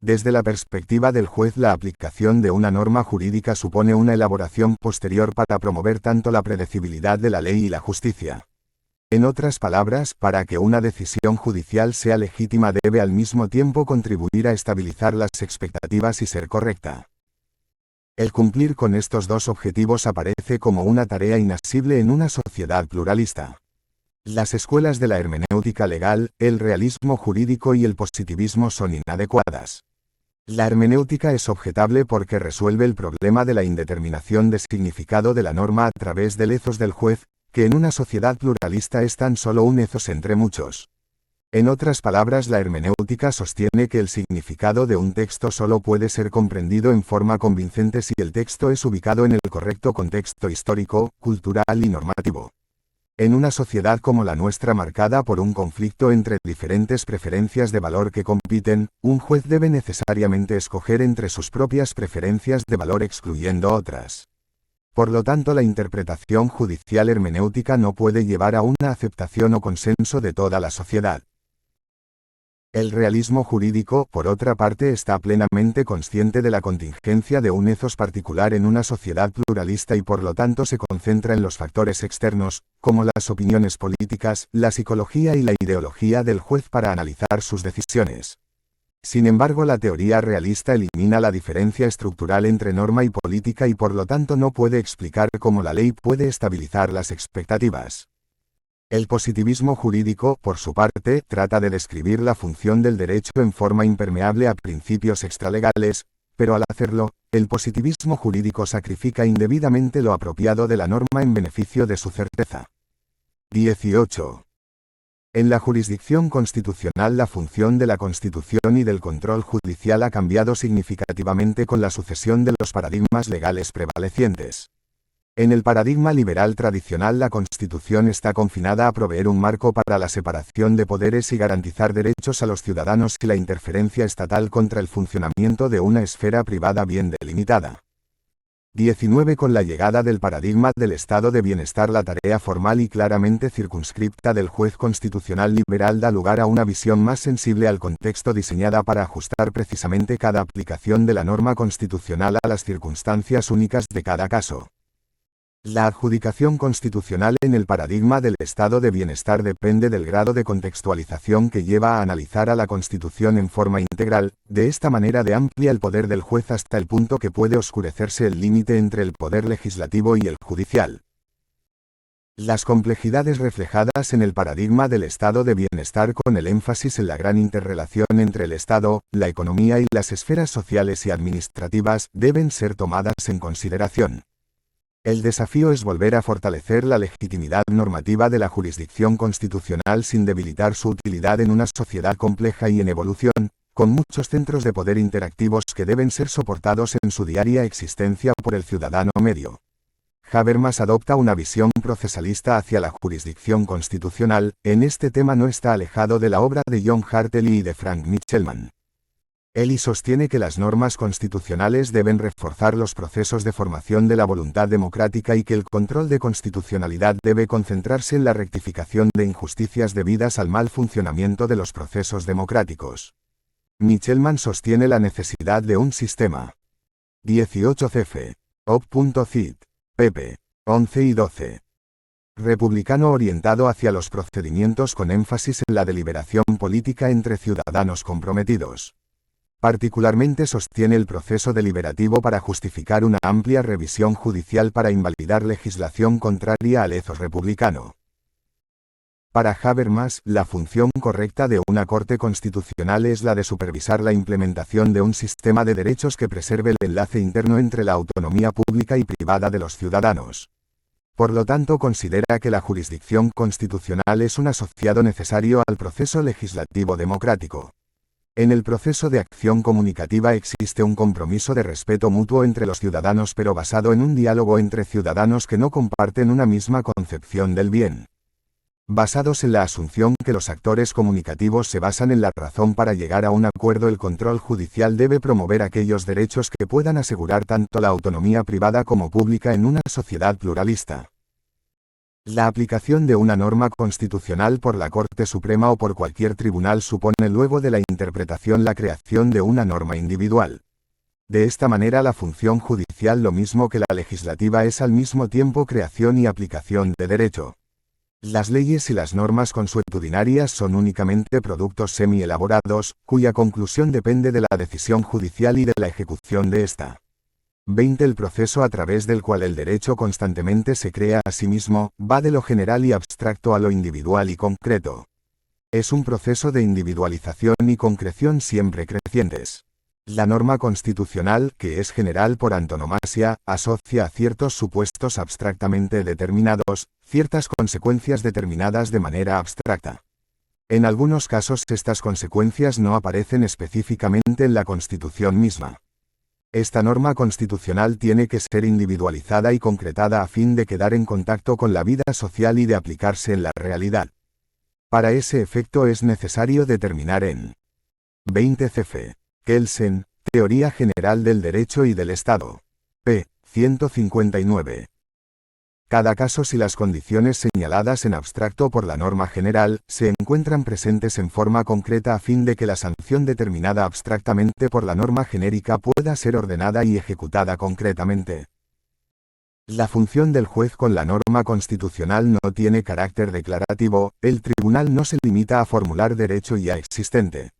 Speaker 1: Desde la perspectiva del juez, la aplicación de una norma jurídica supone una elaboración posterior para promover tanto la predecibilidad de la ley y la justicia. En otras palabras, para que una decisión judicial sea legítima debe al mismo tiempo contribuir a estabilizar las expectativas y ser correcta. El cumplir con estos dos objetivos aparece como una tarea inasible en una sociedad pluralista. Las escuelas de la hermenéutica legal, el realismo jurídico y el positivismo son inadecuadas. La hermenéutica es objetable porque resuelve el problema de la indeterminación de significado de la norma a través del ethos del juez, que en una sociedad pluralista es tan solo un ethos entre muchos. En otras palabras, la hermenéutica sostiene que el significado de un texto solo puede ser comprendido en forma convincente si el texto es ubicado en el correcto contexto histórico, cultural y normativo. En una sociedad como la nuestra, marcada por un conflicto entre diferentes preferencias de valor que compiten, un juez debe necesariamente escoger entre sus propias preferencias de valor excluyendo otras. Por lo tanto, la interpretación judicial hermenéutica no puede llevar a una aceptación o consenso de toda la sociedad. El realismo jurídico, por otra parte, está plenamente consciente de la contingencia de un ethos particular en una sociedad pluralista y por lo tanto se concentra en los factores externos, como las opiniones políticas, la psicología y la ideología del juez para analizar sus decisiones. Sin embargo, la teoría realista elimina la diferencia estructural entre norma y política y por lo tanto no puede explicar cómo la ley puede estabilizar las expectativas. El positivismo jurídico, por su parte, trata de describir la función del derecho en forma impermeable a principios extralegales, pero al hacerlo, el positivismo jurídico sacrifica indebidamente lo apropiado de la norma en beneficio de su certeza. 18. En la jurisdicción constitucional la función de la Constitución y del control judicial ha cambiado significativamente con la sucesión de los paradigmas legales prevalecientes. En el paradigma liberal tradicional la Constitución está confinada a proveer un marco para la separación de poderes y garantizar derechos a los ciudadanos y la interferencia estatal contra el funcionamiento de una esfera privada bien delimitada. 19. Con la llegada del paradigma del estado de bienestar la tarea formal y claramente circunscripta del juez constitucional liberal da lugar a una visión más sensible al contexto diseñada para ajustar precisamente cada aplicación de la norma constitucional a las circunstancias únicas de cada caso. La adjudicación constitucional en el paradigma del estado de bienestar depende del grado de contextualización que lleva a analizar a la Constitución en forma integral, de esta manera de amplia el poder del juez hasta el punto que puede oscurecerse el límite entre el poder legislativo y el judicial. Las complejidades reflejadas en el paradigma del estado de bienestar con el énfasis en la gran interrelación entre el Estado, la economía y las esferas sociales y administrativas deben ser tomadas en consideración. El desafío es volver a fortalecer la legitimidad normativa de la jurisdicción constitucional sin debilitar su utilidad en una sociedad compleja y en evolución, con muchos centros de poder interactivos que deben ser soportados en su diaria existencia por el ciudadano medio. Habermas adopta una visión procesalista hacia la jurisdicción constitucional. En este tema no está alejado de la obra de John Hartley y de Frank Michelman. Él sostiene que las normas constitucionales deben reforzar los procesos de formación de la voluntad democrática y que el control de constitucionalidad debe concentrarse en la rectificación de injusticias debidas al mal funcionamiento de los procesos democráticos. Michelman sostiene la necesidad de un sistema. 18 cf. Op.cit. pp. 11 y 12. Republicano orientado hacia los procedimientos con énfasis en la deliberación política entre ciudadanos comprometidos. Particularmente sostiene el proceso deliberativo para justificar una amplia revisión judicial para invalidar legislación contraria al ethos republicano. Para Habermas, la función correcta de una Corte Constitucional es la de supervisar la implementación de un sistema de derechos que preserve el enlace interno entre la autonomía pública y privada de los ciudadanos. Por lo tanto, considera que la jurisdicción constitucional es un asociado necesario al proceso legislativo democrático. En el proceso de acción comunicativa existe un compromiso de respeto mutuo entre los ciudadanos pero basado en un diálogo entre ciudadanos que no comparten una misma concepción del bien. Basados en la asunción que los actores comunicativos se basan en la razón para llegar a un acuerdo, el control judicial debe promover aquellos derechos que puedan asegurar tanto la autonomía privada como pública en una sociedad pluralista. La aplicación de una norma constitucional por la Corte Suprema o por cualquier tribunal supone luego de la interpretación la creación de una norma individual. De esta manera la función judicial, lo mismo que la legislativa, es al mismo tiempo creación y aplicación de derecho. Las leyes y las normas consuetudinarias son únicamente productos semi-elaborados, cuya conclusión depende de la decisión judicial y de la ejecución de esta. 20. El proceso a través del cual el derecho constantemente se crea a sí mismo, va de lo general y abstracto a lo individual y concreto. Es un proceso de individualización y concreción siempre crecientes. La norma constitucional, que es general por antonomasia, asocia a ciertos supuestos abstractamente determinados, ciertas consecuencias determinadas de manera abstracta. En algunos casos estas consecuencias no aparecen específicamente en la Constitución misma. Esta norma constitucional tiene que ser individualizada y concretada a fin de quedar en contacto con la vida social y de aplicarse en la realidad. Para ese efecto es necesario determinar en 20 cf. Kelsen, Teoría General del Derecho y del Estado. p. 159. Cada caso, si las condiciones señaladas en abstracto por la norma general se encuentran presentes en forma concreta a fin de que la sanción determinada abstractamente por la norma genérica pueda ser ordenada y ejecutada concretamente. La función del juez con la norma constitucional no tiene carácter declarativo. El tribunal no se limita a formular derecho ya existente.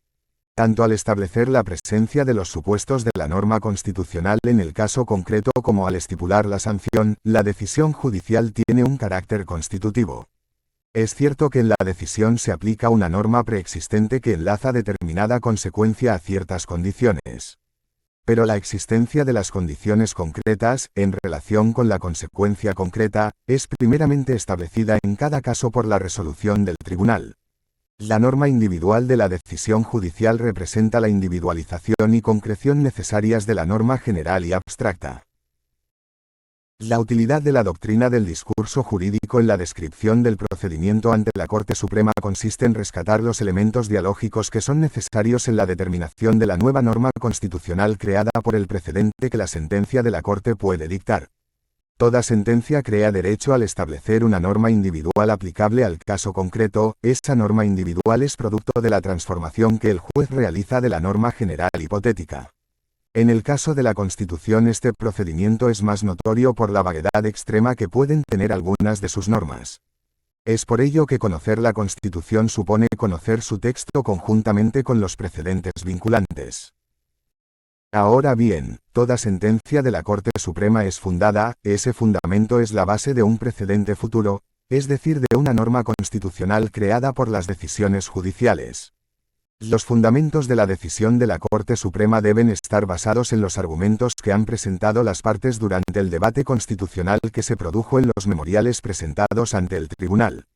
Speaker 1: Tanto al establecer la presencia de los supuestos de la norma constitucional en el caso concreto como al estipular la sanción, la decisión judicial tiene un carácter constitutivo. Es cierto que en la decisión se aplica una norma preexistente que enlaza determinada consecuencia a ciertas condiciones. Pero la existencia de las condiciones concretas, en relación con la consecuencia concreta, es primeramente establecida en cada caso por la resolución del tribunal. La norma individual de la decisión judicial representa la individualización y concreción necesarias de la norma general y abstracta. La utilidad de la doctrina del discurso jurídico en la descripción del procedimiento ante la Corte Suprema consiste en rescatar los elementos dialógicos que son necesarios en la determinación de la nueva norma constitucional creada por el precedente que la sentencia de la Corte puede dictar. Toda sentencia crea derecho al establecer una norma individual aplicable al caso concreto. Esa norma individual es producto de la transformación que el juez realiza de la norma general hipotética. En el caso de la Constitución, este procedimiento es más notorio por la vaguedad extrema que pueden tener algunas de sus normas. Es por ello que conocer la Constitución supone conocer su texto conjuntamente con los precedentes vinculantes. Ahora bien, toda sentencia de la Corte Suprema es fundada, ese fundamento es la base de un precedente futuro, es decir, de una norma constitucional creada por las decisiones judiciales. Los fundamentos de la decisión de la Corte Suprema deben estar basados en los argumentos que han presentado las partes durante el debate constitucional que se produjo en los memoriales presentados ante el tribunal.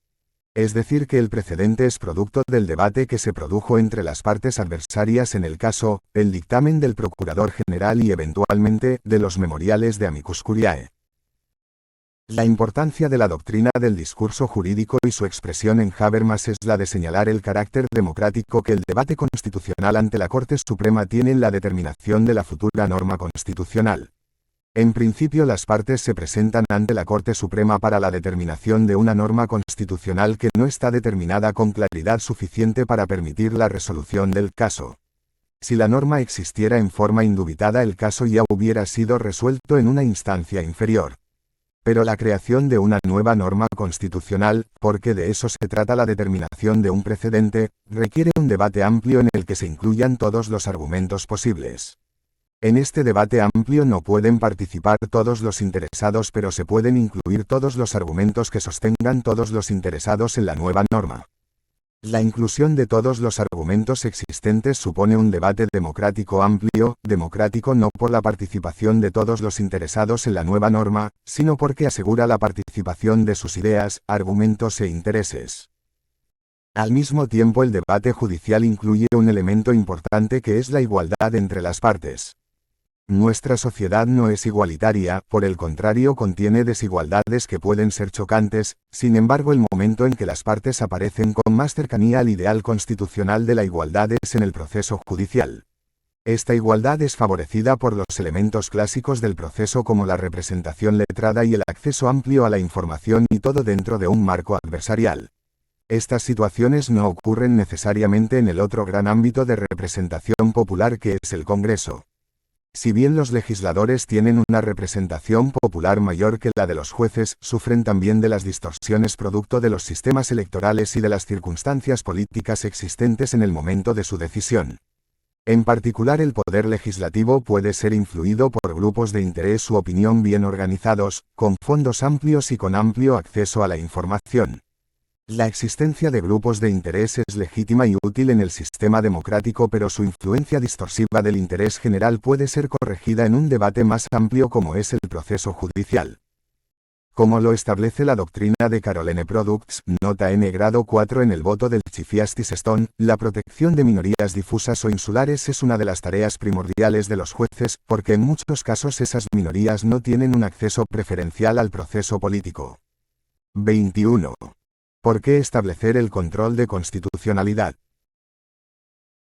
Speaker 1: Es decir, que el precedente es producto del debate que se produjo entre las partes adversarias en el caso, el dictamen del Procurador General y eventualmente, de los memoriales de Amicus Curiae. La importancia de la doctrina del discurso jurídico y su expresión en Habermas es la de señalar el carácter democrático que el debate constitucional ante la Corte Suprema tiene en la determinación de la futura norma constitucional. En principio, las partes se presentan ante la Corte Suprema para la determinación de una norma constitucional que no está determinada con claridad suficiente para permitir la resolución del caso. Si la norma existiera en forma indubitada, el caso ya hubiera sido resuelto en una instancia inferior. Pero la creación de una nueva norma constitucional, porque de eso se trata la determinación de un precedente, requiere un debate amplio en el que se incluyan todos los argumentos posibles. En este debate amplio no pueden participar todos los interesados, pero se pueden incluir todos los argumentos que sostengan todos los interesados en la nueva norma. La inclusión de todos los argumentos existentes supone un debate democrático amplio, democrático no por la participación de todos los interesados en la nueva norma, sino porque asegura la participación de sus ideas, argumentos e intereses. Al mismo tiempo, el debate judicial incluye un elemento importante que es la igualdad entre las partes. Nuestra sociedad no es igualitaria, por el contrario contiene desigualdades que pueden ser chocantes. Sin embargo, el momento en que las partes aparecen con más cercanía al ideal constitucional de la igualdad es en el proceso judicial. Esta igualdad es favorecida por los elementos clásicos del proceso como la representación letrada y el acceso amplio a la información, y todo dentro de un marco adversarial. Estas situaciones no ocurren necesariamente en el otro gran ámbito de representación popular que es el Congreso. Si bien los legisladores tienen una representación popular mayor que la de los jueces, sufren también de las distorsiones producto de los sistemas electorales y de las circunstancias políticas existentes en el momento de su decisión. En particular, el poder legislativo puede ser influido por grupos de interés u opinión bien organizados, con fondos amplios y con amplio acceso a la información. La existencia de grupos de interés es legítima y útil en el sistema democrático, pero su influencia distorsiva del interés general puede ser corregida en un debate más amplio como es el proceso judicial. Como lo establece la doctrina de Caroline Products, nota N grado 4 en el voto del Chief Justice Stone, la protección de minorías difusas o insulares es una de las tareas primordiales de los jueces, porque en muchos casos esas minorías no tienen un acceso preferencial al proceso político. 21. ¿Por qué establecer el control de constitucionalidad?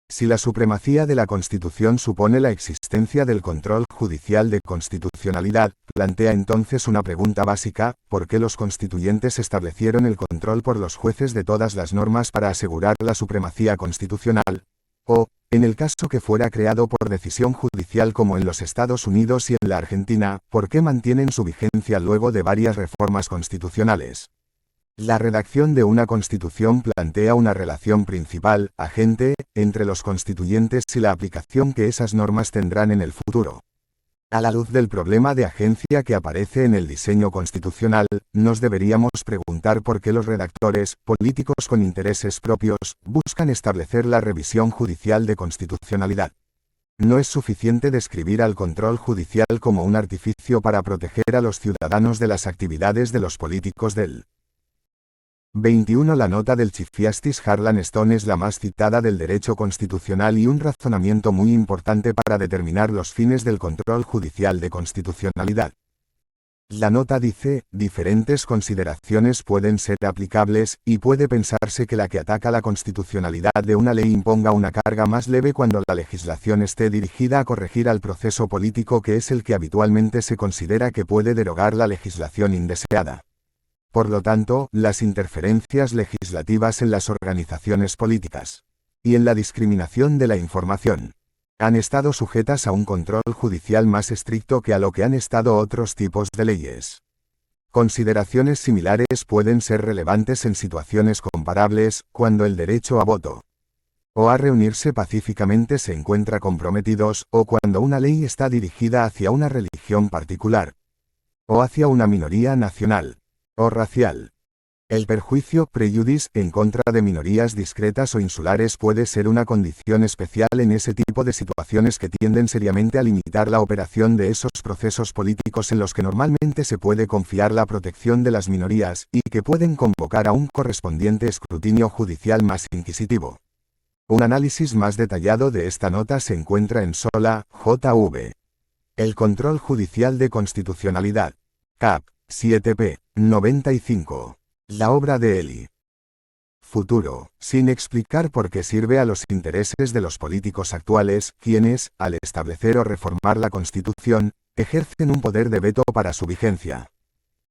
Speaker 1: Si la supremacía de la Constitución supone la existencia del control judicial de constitucionalidad, plantea entonces una pregunta básica: ¿por qué los constituyentes establecieron el control por los jueces de todas las normas para asegurar la supremacía constitucional? O, en el caso que fuera creado por decisión judicial como en los Estados Unidos y en la Argentina, ¿por qué mantienen su vigencia luego de varias reformas constitucionales? La redacción de una constitución plantea una relación principal, agente, entre los constituyentes y la aplicación que esas normas tendrán en el futuro. A la luz del problema de agencia que aparece en el diseño constitucional, nos deberíamos preguntar por qué los redactores, políticos con intereses propios, buscan establecer la revisión judicial de constitucionalidad. No es suficiente describir al control judicial como un artificio para proteger a los ciudadanos de las actividades de los políticos del 21. La nota del Chief Justice Harlan Stone es la más citada del derecho constitucional y un razonamiento muy importante para determinar los fines del control judicial de constitucionalidad. La nota dice, diferentes consideraciones pueden ser aplicables, y puede pensarse que la que ataca la constitucionalidad de una ley imponga una carga más leve cuando la legislación esté dirigida a corregir al proceso político que es el que habitualmente se considera que puede derogar la legislación indeseada. Por lo tanto, las interferencias legislativas en las organizaciones políticas y en la discriminación de la información han estado sujetas a un control judicial más estricto que a lo que han estado otros tipos de leyes. Consideraciones similares pueden ser relevantes en situaciones comparables, cuando el derecho a voto o a reunirse pacíficamente se encuentra comprometidos, o cuando una ley está dirigida hacia una religión particular, o hacia una minoría nacional o racial. El perjuicio prejudice en contra de minorías discretas o insulares puede ser una condición especial en ese tipo de situaciones que tienden seriamente a limitar la operación de esos procesos políticos en los que normalmente se puede confiar la protección de las minorías, y que pueden convocar a un correspondiente escrutinio judicial más inquisitivo. Un análisis más detallado de esta nota se encuentra en Sola, J.V. El control judicial de constitucionalidad. Cap. 7p. 95. La obra de Eli. Futuro, sin explicar por qué sirve a los intereses de los políticos actuales, quienes, al establecer o reformar la Constitución, ejercen un poder de veto para su vigencia.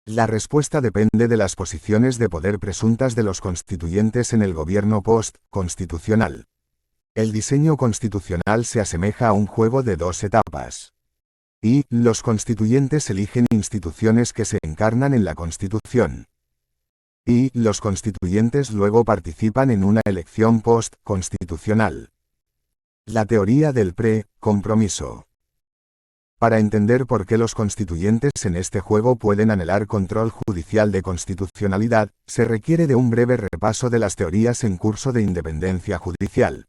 Speaker 1: La respuesta depende de las posiciones de poder presuntas de los constituyentes en el gobierno post-constitucional. El diseño constitucional se asemeja a un juego de dos etapas. Y, los constituyentes eligen instituciones que se encarnan en la Constitución. Y, los constituyentes luego participan en una elección post-constitucional. La teoría del pre-compromiso. Para entender por qué los constituyentes en este juego pueden anhelar control judicial de constitucionalidad, se requiere de un breve repaso de las teorías en curso de independencia judicial.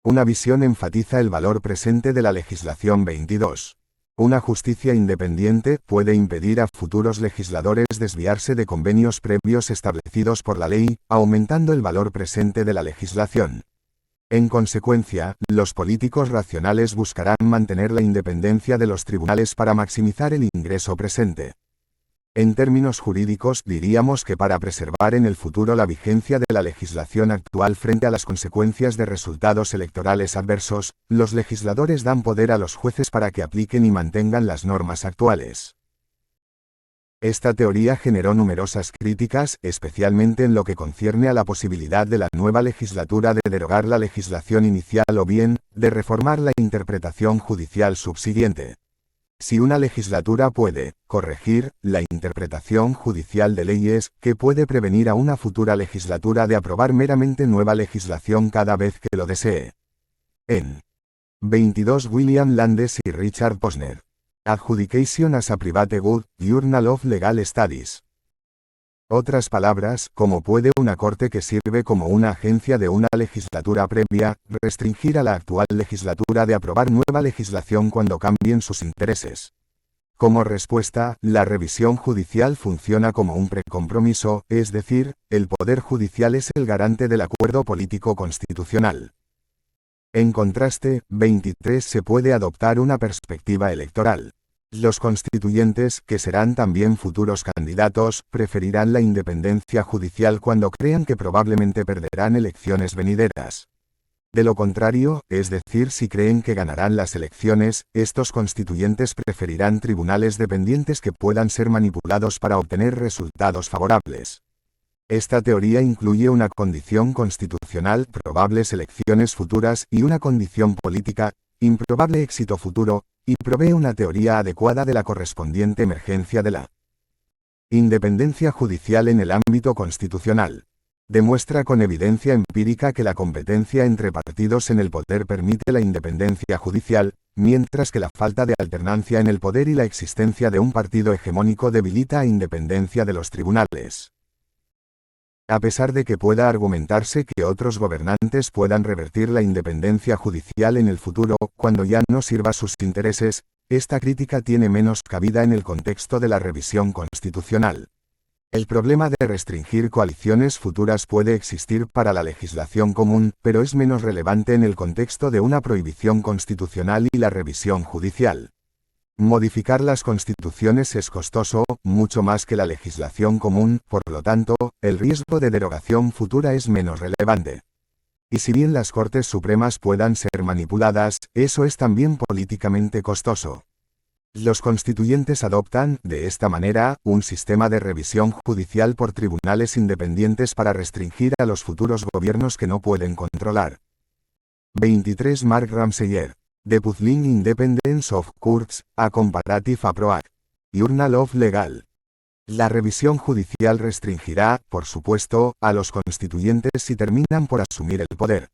Speaker 1: Una visión enfatiza el valor presente de la legislación 22. Una justicia independiente puede impedir a futuros legisladores desviarse de convenios previos establecidos por la ley, aumentando el valor presente de la legislación. En consecuencia, los políticos racionales buscarán mantener la independencia de los tribunales para maximizar el ingreso presente. En términos jurídicos, diríamos que para preservar en el futuro la vigencia de la legislación actual frente a las consecuencias de resultados electorales adversos, los legisladores dan poder a los jueces para que apliquen y mantengan las normas actuales. Esta teoría generó numerosas críticas, especialmente en lo que concierne a la posibilidad de la nueva legislatura de derogar la legislación inicial o bien, de reformar la interpretación judicial subsiguiente. Si una legislatura puede corregir la interpretación judicial de leyes, ¿qué puede prevenir a una futura legislatura de aprobar meramente nueva legislación cada vez que lo desee? En 22 William Landes y Richard Posner. Adjudication as a Private Good, Journal of Legal Studies. Otras palabras, ¿cómo puede una corte que sirve como una agencia de una legislatura previa, restringir a la actual legislatura de aprobar nueva legislación cuando cambien sus intereses? Como respuesta, la revisión judicial funciona como un precompromiso, es decir, el Poder Judicial es el garante del acuerdo político constitucional. En contraste, 23 se puede adoptar una perspectiva electoral. Los constituyentes, que serán también futuros candidatos, preferirán la independencia judicial cuando crean que probablemente perderán elecciones venideras. De lo contrario, es decir, si creen que ganarán las elecciones, estos constituyentes preferirán tribunales dependientes que puedan ser manipulados para obtener resultados favorables. Esta teoría incluye una condición constitucional, probables elecciones futuras, y una condición política, improbable éxito futuro, y provee una teoría adecuada de la correspondiente emergencia de la independencia judicial en el ámbito constitucional. Demuestra con evidencia empírica que la competencia entre partidos en el poder permite la independencia judicial, mientras que la falta de alternancia en el poder y la existencia de un partido hegemónico debilita la independencia de los tribunales. A pesar de que pueda argumentarse que otros gobernantes puedan revertir la independencia judicial en el futuro, cuando ya no sirva sus intereses, esta crítica tiene menos cabida en el contexto de la revisión constitucional. El problema de restringir coaliciones futuras puede existir para la legislación común, pero es menos relevante en el contexto de una prohibición constitucional y la revisión judicial. Modificar las constituciones es costoso, mucho más que la legislación común, por lo tanto, el riesgo de derogación futura es menos relevante. Y si bien las Cortes Supremas puedan ser manipuladas, eso es también políticamente costoso. Los constituyentes adoptan, de esta manera, un sistema de revisión judicial por tribunales independientes para restringir a los futuros gobiernos que no pueden controlar. 23 Mark Ramseyer. The Puzzling Independence of Courts, a Comparative Approach. Journal of Legal. La revisión judicial restringirá, por supuesto, a los constituyentes si terminan por asumir el poder.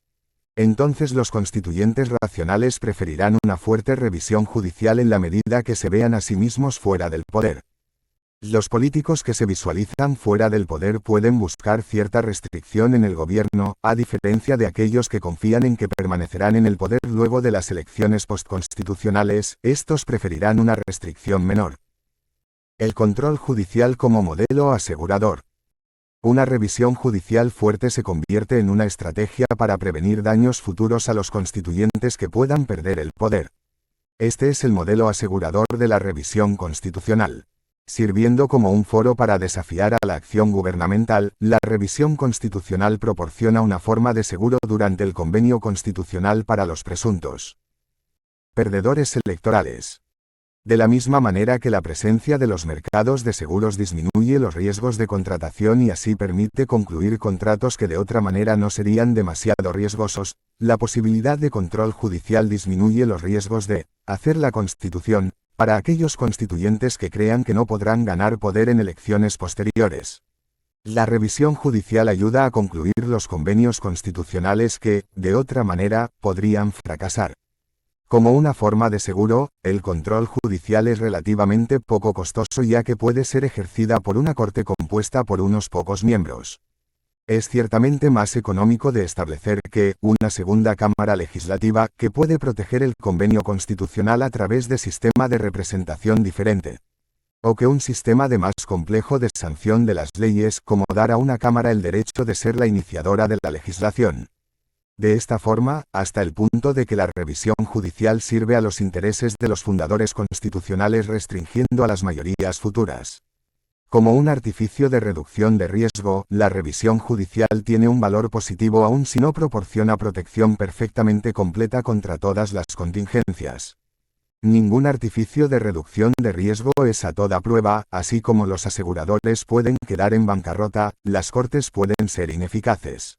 Speaker 1: Entonces los constituyentes racionales preferirán una fuerte revisión judicial en la medida que se vean a sí mismos fuera del poder. Los políticos que se visualizan fuera del poder pueden buscar cierta restricción en el gobierno, a diferencia de aquellos que confían en que permanecerán en el poder luego de las elecciones postconstitucionales, estos preferirán una restricción menor. El control judicial como modelo asegurador. Una revisión judicial fuerte se convierte en una estrategia para prevenir daños futuros a los constituyentes que puedan perder el poder. Este es el modelo asegurador de la revisión constitucional. Sirviendo como un foro para desafiar a la acción gubernamental, la revisión constitucional proporciona una forma de seguro durante el convenio constitucional para los presuntos perdedores electorales. De la misma manera que la presencia de los mercados de seguros disminuye los riesgos de contratación y así permite concluir contratos que de otra manera no serían demasiado riesgosos, la posibilidad de control judicial disminuye los riesgos de hacer la Constitución, para aquellos constituyentes que crean que no podrán ganar poder en elecciones posteriores. La revisión judicial ayuda a concluir los convenios constitucionales que, de otra manera, podrían fracasar. Como una forma de seguro, el control judicial es relativamente poco costoso ya que puede ser ejercida por una corte compuesta por unos pocos miembros. Es ciertamente más económico de establecer que una segunda cámara legislativa que puede proteger el convenio constitucional a través de sistema de representación diferente. O que un sistema de más complejo de sanción de las leyes como dar a una cámara el derecho de ser la iniciadora de la legislación. De esta forma, hasta el punto de que la revisión judicial sirve a los intereses de los fundadores constitucionales restringiendo a las mayorías futuras. Como un artificio de reducción de riesgo, la revisión judicial tiene un valor positivo aun si no proporciona protección perfectamente completa contra todas las contingencias. Ningún artificio de reducción de riesgo es a toda prueba, así como los aseguradores pueden quedar en bancarrota, las cortes pueden ser ineficaces.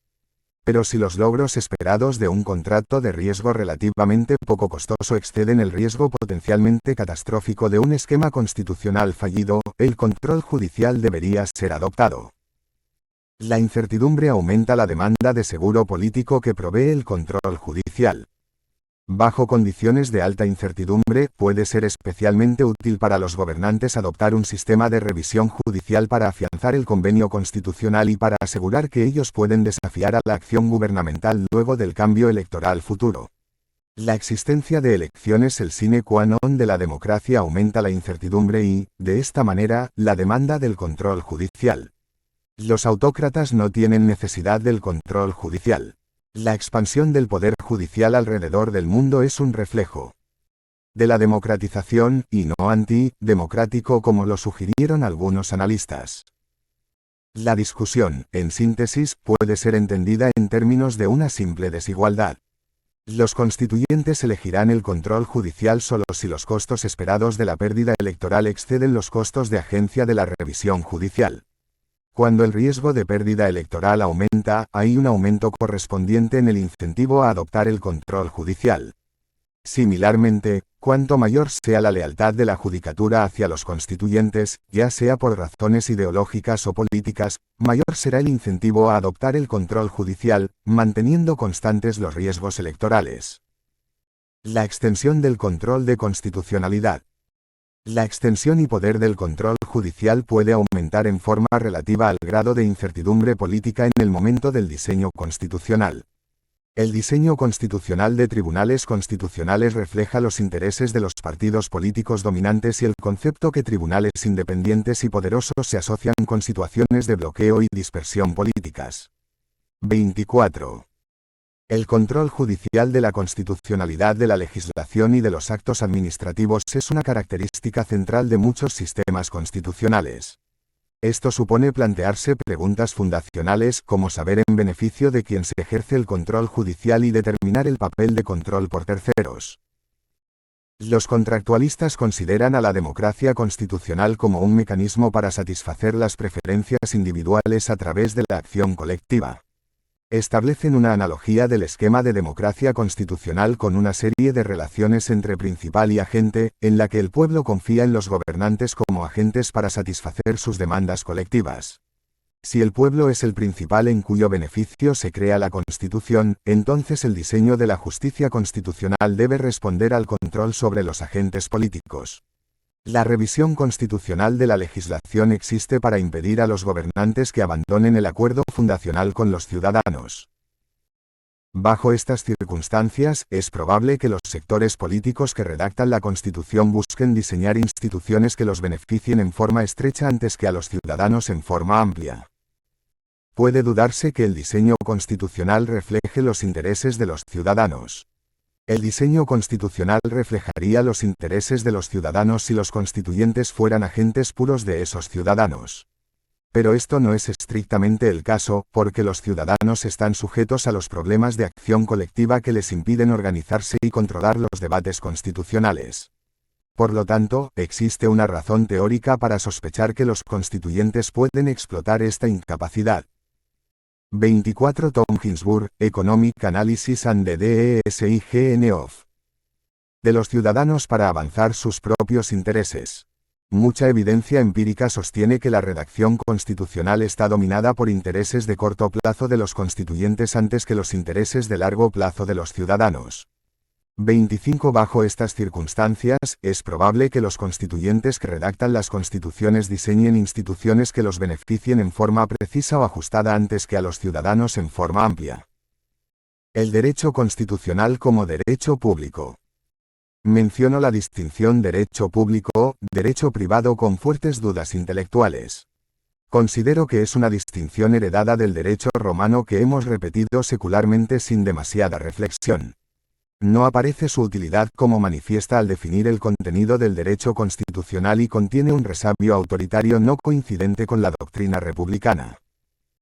Speaker 1: Pero si los logros esperados de un contrato de riesgo relativamente poco costoso exceden el riesgo potencialmente catastrófico de un esquema constitucional fallido, el control judicial debería ser adoptado. La incertidumbre aumenta la demanda de seguro político que provee el control judicial. Bajo condiciones de alta incertidumbre, puede ser especialmente útil para los gobernantes adoptar un sistema de revisión judicial para afianzar el convenio constitucional y para asegurar que ellos pueden desafiar a la acción gubernamental luego del cambio electoral futuro. La existencia de elecciones el sine qua non de la democracia aumenta la incertidumbre y, de esta manera, la demanda del control judicial. Los autócratas no tienen necesidad del control judicial. La expansión del poder judicial alrededor del mundo es un reflejo de la democratización, y no anti-democrático como lo sugirieron algunos analistas. La discusión, en síntesis, puede ser entendida en términos de una simple desigualdad. Los constituyentes elegirán el control judicial solo si los costos esperados de la pérdida electoral exceden los costos de agencia de la revisión judicial. Cuando el riesgo de pérdida electoral aumenta, hay un aumento correspondiente en el incentivo a adoptar el control judicial. Similarmente, cuanto mayor sea la lealtad de la judicatura hacia los constituyentes, ya sea por razones ideológicas o políticas, mayor será el incentivo a adoptar el control judicial, manteniendo constantes los riesgos electorales. La extensión del control de constitucionalidad. La extensión y poder del control judicial puede aumentar en forma relativa al grado de incertidumbre política en el momento del diseño constitucional. El diseño constitucional de tribunales constitucionales refleja los intereses de los partidos políticos dominantes y el concepto que tribunales independientes y poderosos se asocian con situaciones de bloqueo y dispersión políticas. 24. El control judicial de la constitucionalidad de la legislación y de los actos administrativos es una característica central de muchos sistemas constitucionales. Esto supone plantearse preguntas fundacionales como saber en beneficio de quien se ejerce el control judicial y determinar el papel de control por terceros. Los contractualistas consideran a la democracia constitucional como un mecanismo para satisfacer las preferencias individuales a través de la acción colectiva. Establecen una analogía del esquema de democracia constitucional con una serie de relaciones entre principal y agente, en la que el pueblo confía en los gobernantes como agentes para satisfacer sus demandas colectivas. Si el pueblo es el principal en cuyo beneficio se crea la Constitución, entonces el diseño de la justicia constitucional debe responder al control sobre los agentes políticos. La revisión constitucional de la legislación existe para impedir a los gobernantes que abandonen el acuerdo fundacional con los ciudadanos. Bajo estas circunstancias, es probable que los sectores políticos que redactan la Constitución busquen diseñar instituciones que los beneficien en forma estrecha antes que a los ciudadanos en forma amplia. Puede dudarse que el diseño constitucional refleje los intereses de los ciudadanos. El diseño constitucional reflejaría los intereses de los ciudadanos si los constituyentes fueran agentes puros de esos ciudadanos. Pero esto no es estrictamente el caso, porque los ciudadanos están sujetos a los problemas de acción colectiva que les impiden organizarse y controlar los debates constitucionales. Por lo tanto, existe una razón teórica para sospechar que los constituyentes pueden explotar esta incapacidad. 24 Tom Ginsburg, Economic Analysis and the DESIGN of de los ciudadanos para avanzar sus propios intereses. Mucha evidencia empírica sostiene que la redacción constitucional está dominada por intereses de corto plazo de los constituyentes antes que los intereses de largo plazo de los ciudadanos. 25 Bajo estas circunstancias, es probable que los constituyentes que redactan las constituciones diseñen instituciones que los beneficien en forma precisa o ajustada antes que a los ciudadanos en forma amplia. El derecho constitucional como derecho público. Menciono la distinción derecho público-derecho privado con fuertes dudas intelectuales. Considero que es una distinción heredada del derecho romano que hemos repetido secularmente sin demasiada reflexión. No aparece su utilidad como manifiesta al definir el contenido del derecho constitucional y contiene un resabio autoritario no coincidente con la doctrina republicana.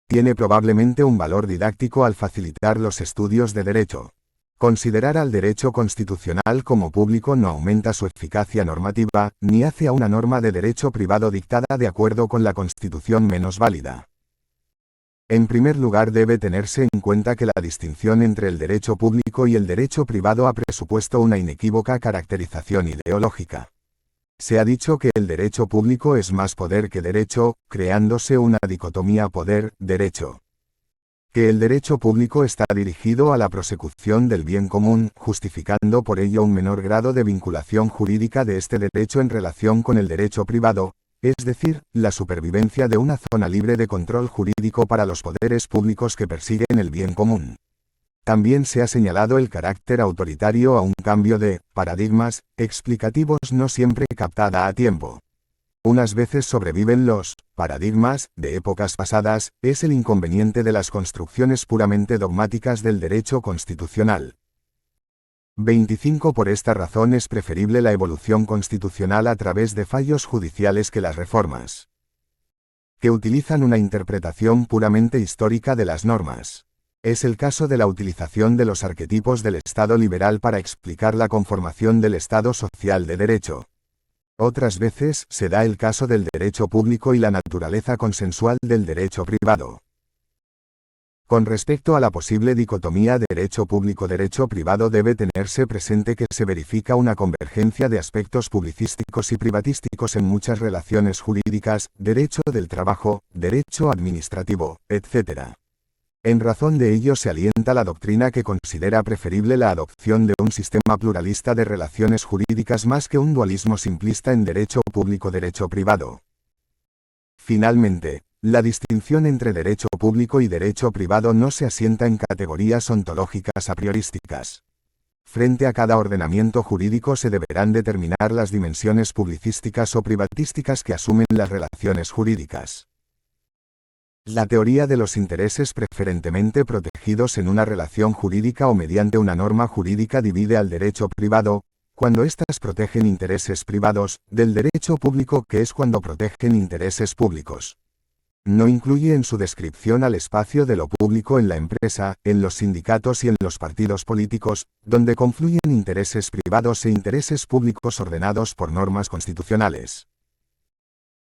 Speaker 1: Tiene probablemente un valor didáctico al facilitar los estudios de derecho. Considerar al derecho constitucional como público no aumenta su eficacia normativa, ni hace a una norma de derecho privado dictada de acuerdo con la Constitución menos válida. En primer lugar, debe tenerse en cuenta que la distinción entre el derecho público y el derecho privado ha presupuesto una inequívoca caracterización ideológica. Se ha dicho que el derecho público es más poder que derecho, creándose una dicotomía poder-derecho. Que el derecho público está dirigido a la prosecución del bien común, justificando por ello un menor grado de vinculación jurídica de este derecho en relación con el derecho privado, es decir, la supervivencia de una zona libre de control jurídico para los poderes públicos que persiguen el bien común. También se ha señalado el carácter autoritario a un cambio de paradigmas explicativos no siempre captada a tiempo. Unas veces sobreviven los paradigmas de épocas pasadas, es el inconveniente de las construcciones puramente dogmáticas del derecho constitucional. 25 Por esta razón es preferible la evolución constitucional a través de fallos judiciales que las reformas, que utilizan una interpretación puramente histórica de las normas. Es el caso de la utilización de los arquetipos del Estado liberal para explicar la conformación del Estado social de derecho. Otras veces, se da el caso del derecho público y la naturaleza consensual del derecho privado. Con respecto a la posible dicotomía derecho público-derecho privado debe tenerse presente que se verifica una convergencia de aspectos publicísticos y privatísticos en muchas relaciones jurídicas, derecho del trabajo, derecho administrativo, etc. En razón de ello se alienta la doctrina que considera preferible la adopción de un sistema pluralista de relaciones jurídicas más que un dualismo simplista en derecho público-derecho privado. Finalmente, La distinción entre derecho público y derecho privado no se asienta en categorías ontológicas a priorísticas. Frente a cada ordenamiento jurídico se deberán determinar las dimensiones publicísticas o privatísticas que asumen las relaciones jurídicas. La teoría de los intereses preferentemente protegidos en una relación jurídica o mediante una norma jurídica divide al derecho privado, cuando éstas protegen intereses privados, del derecho público, que es cuando protegen intereses públicos. No incluye en su descripción al espacio de lo público en la empresa, en los sindicatos y en los partidos políticos, donde confluyen intereses privados e intereses públicos ordenados por normas constitucionales.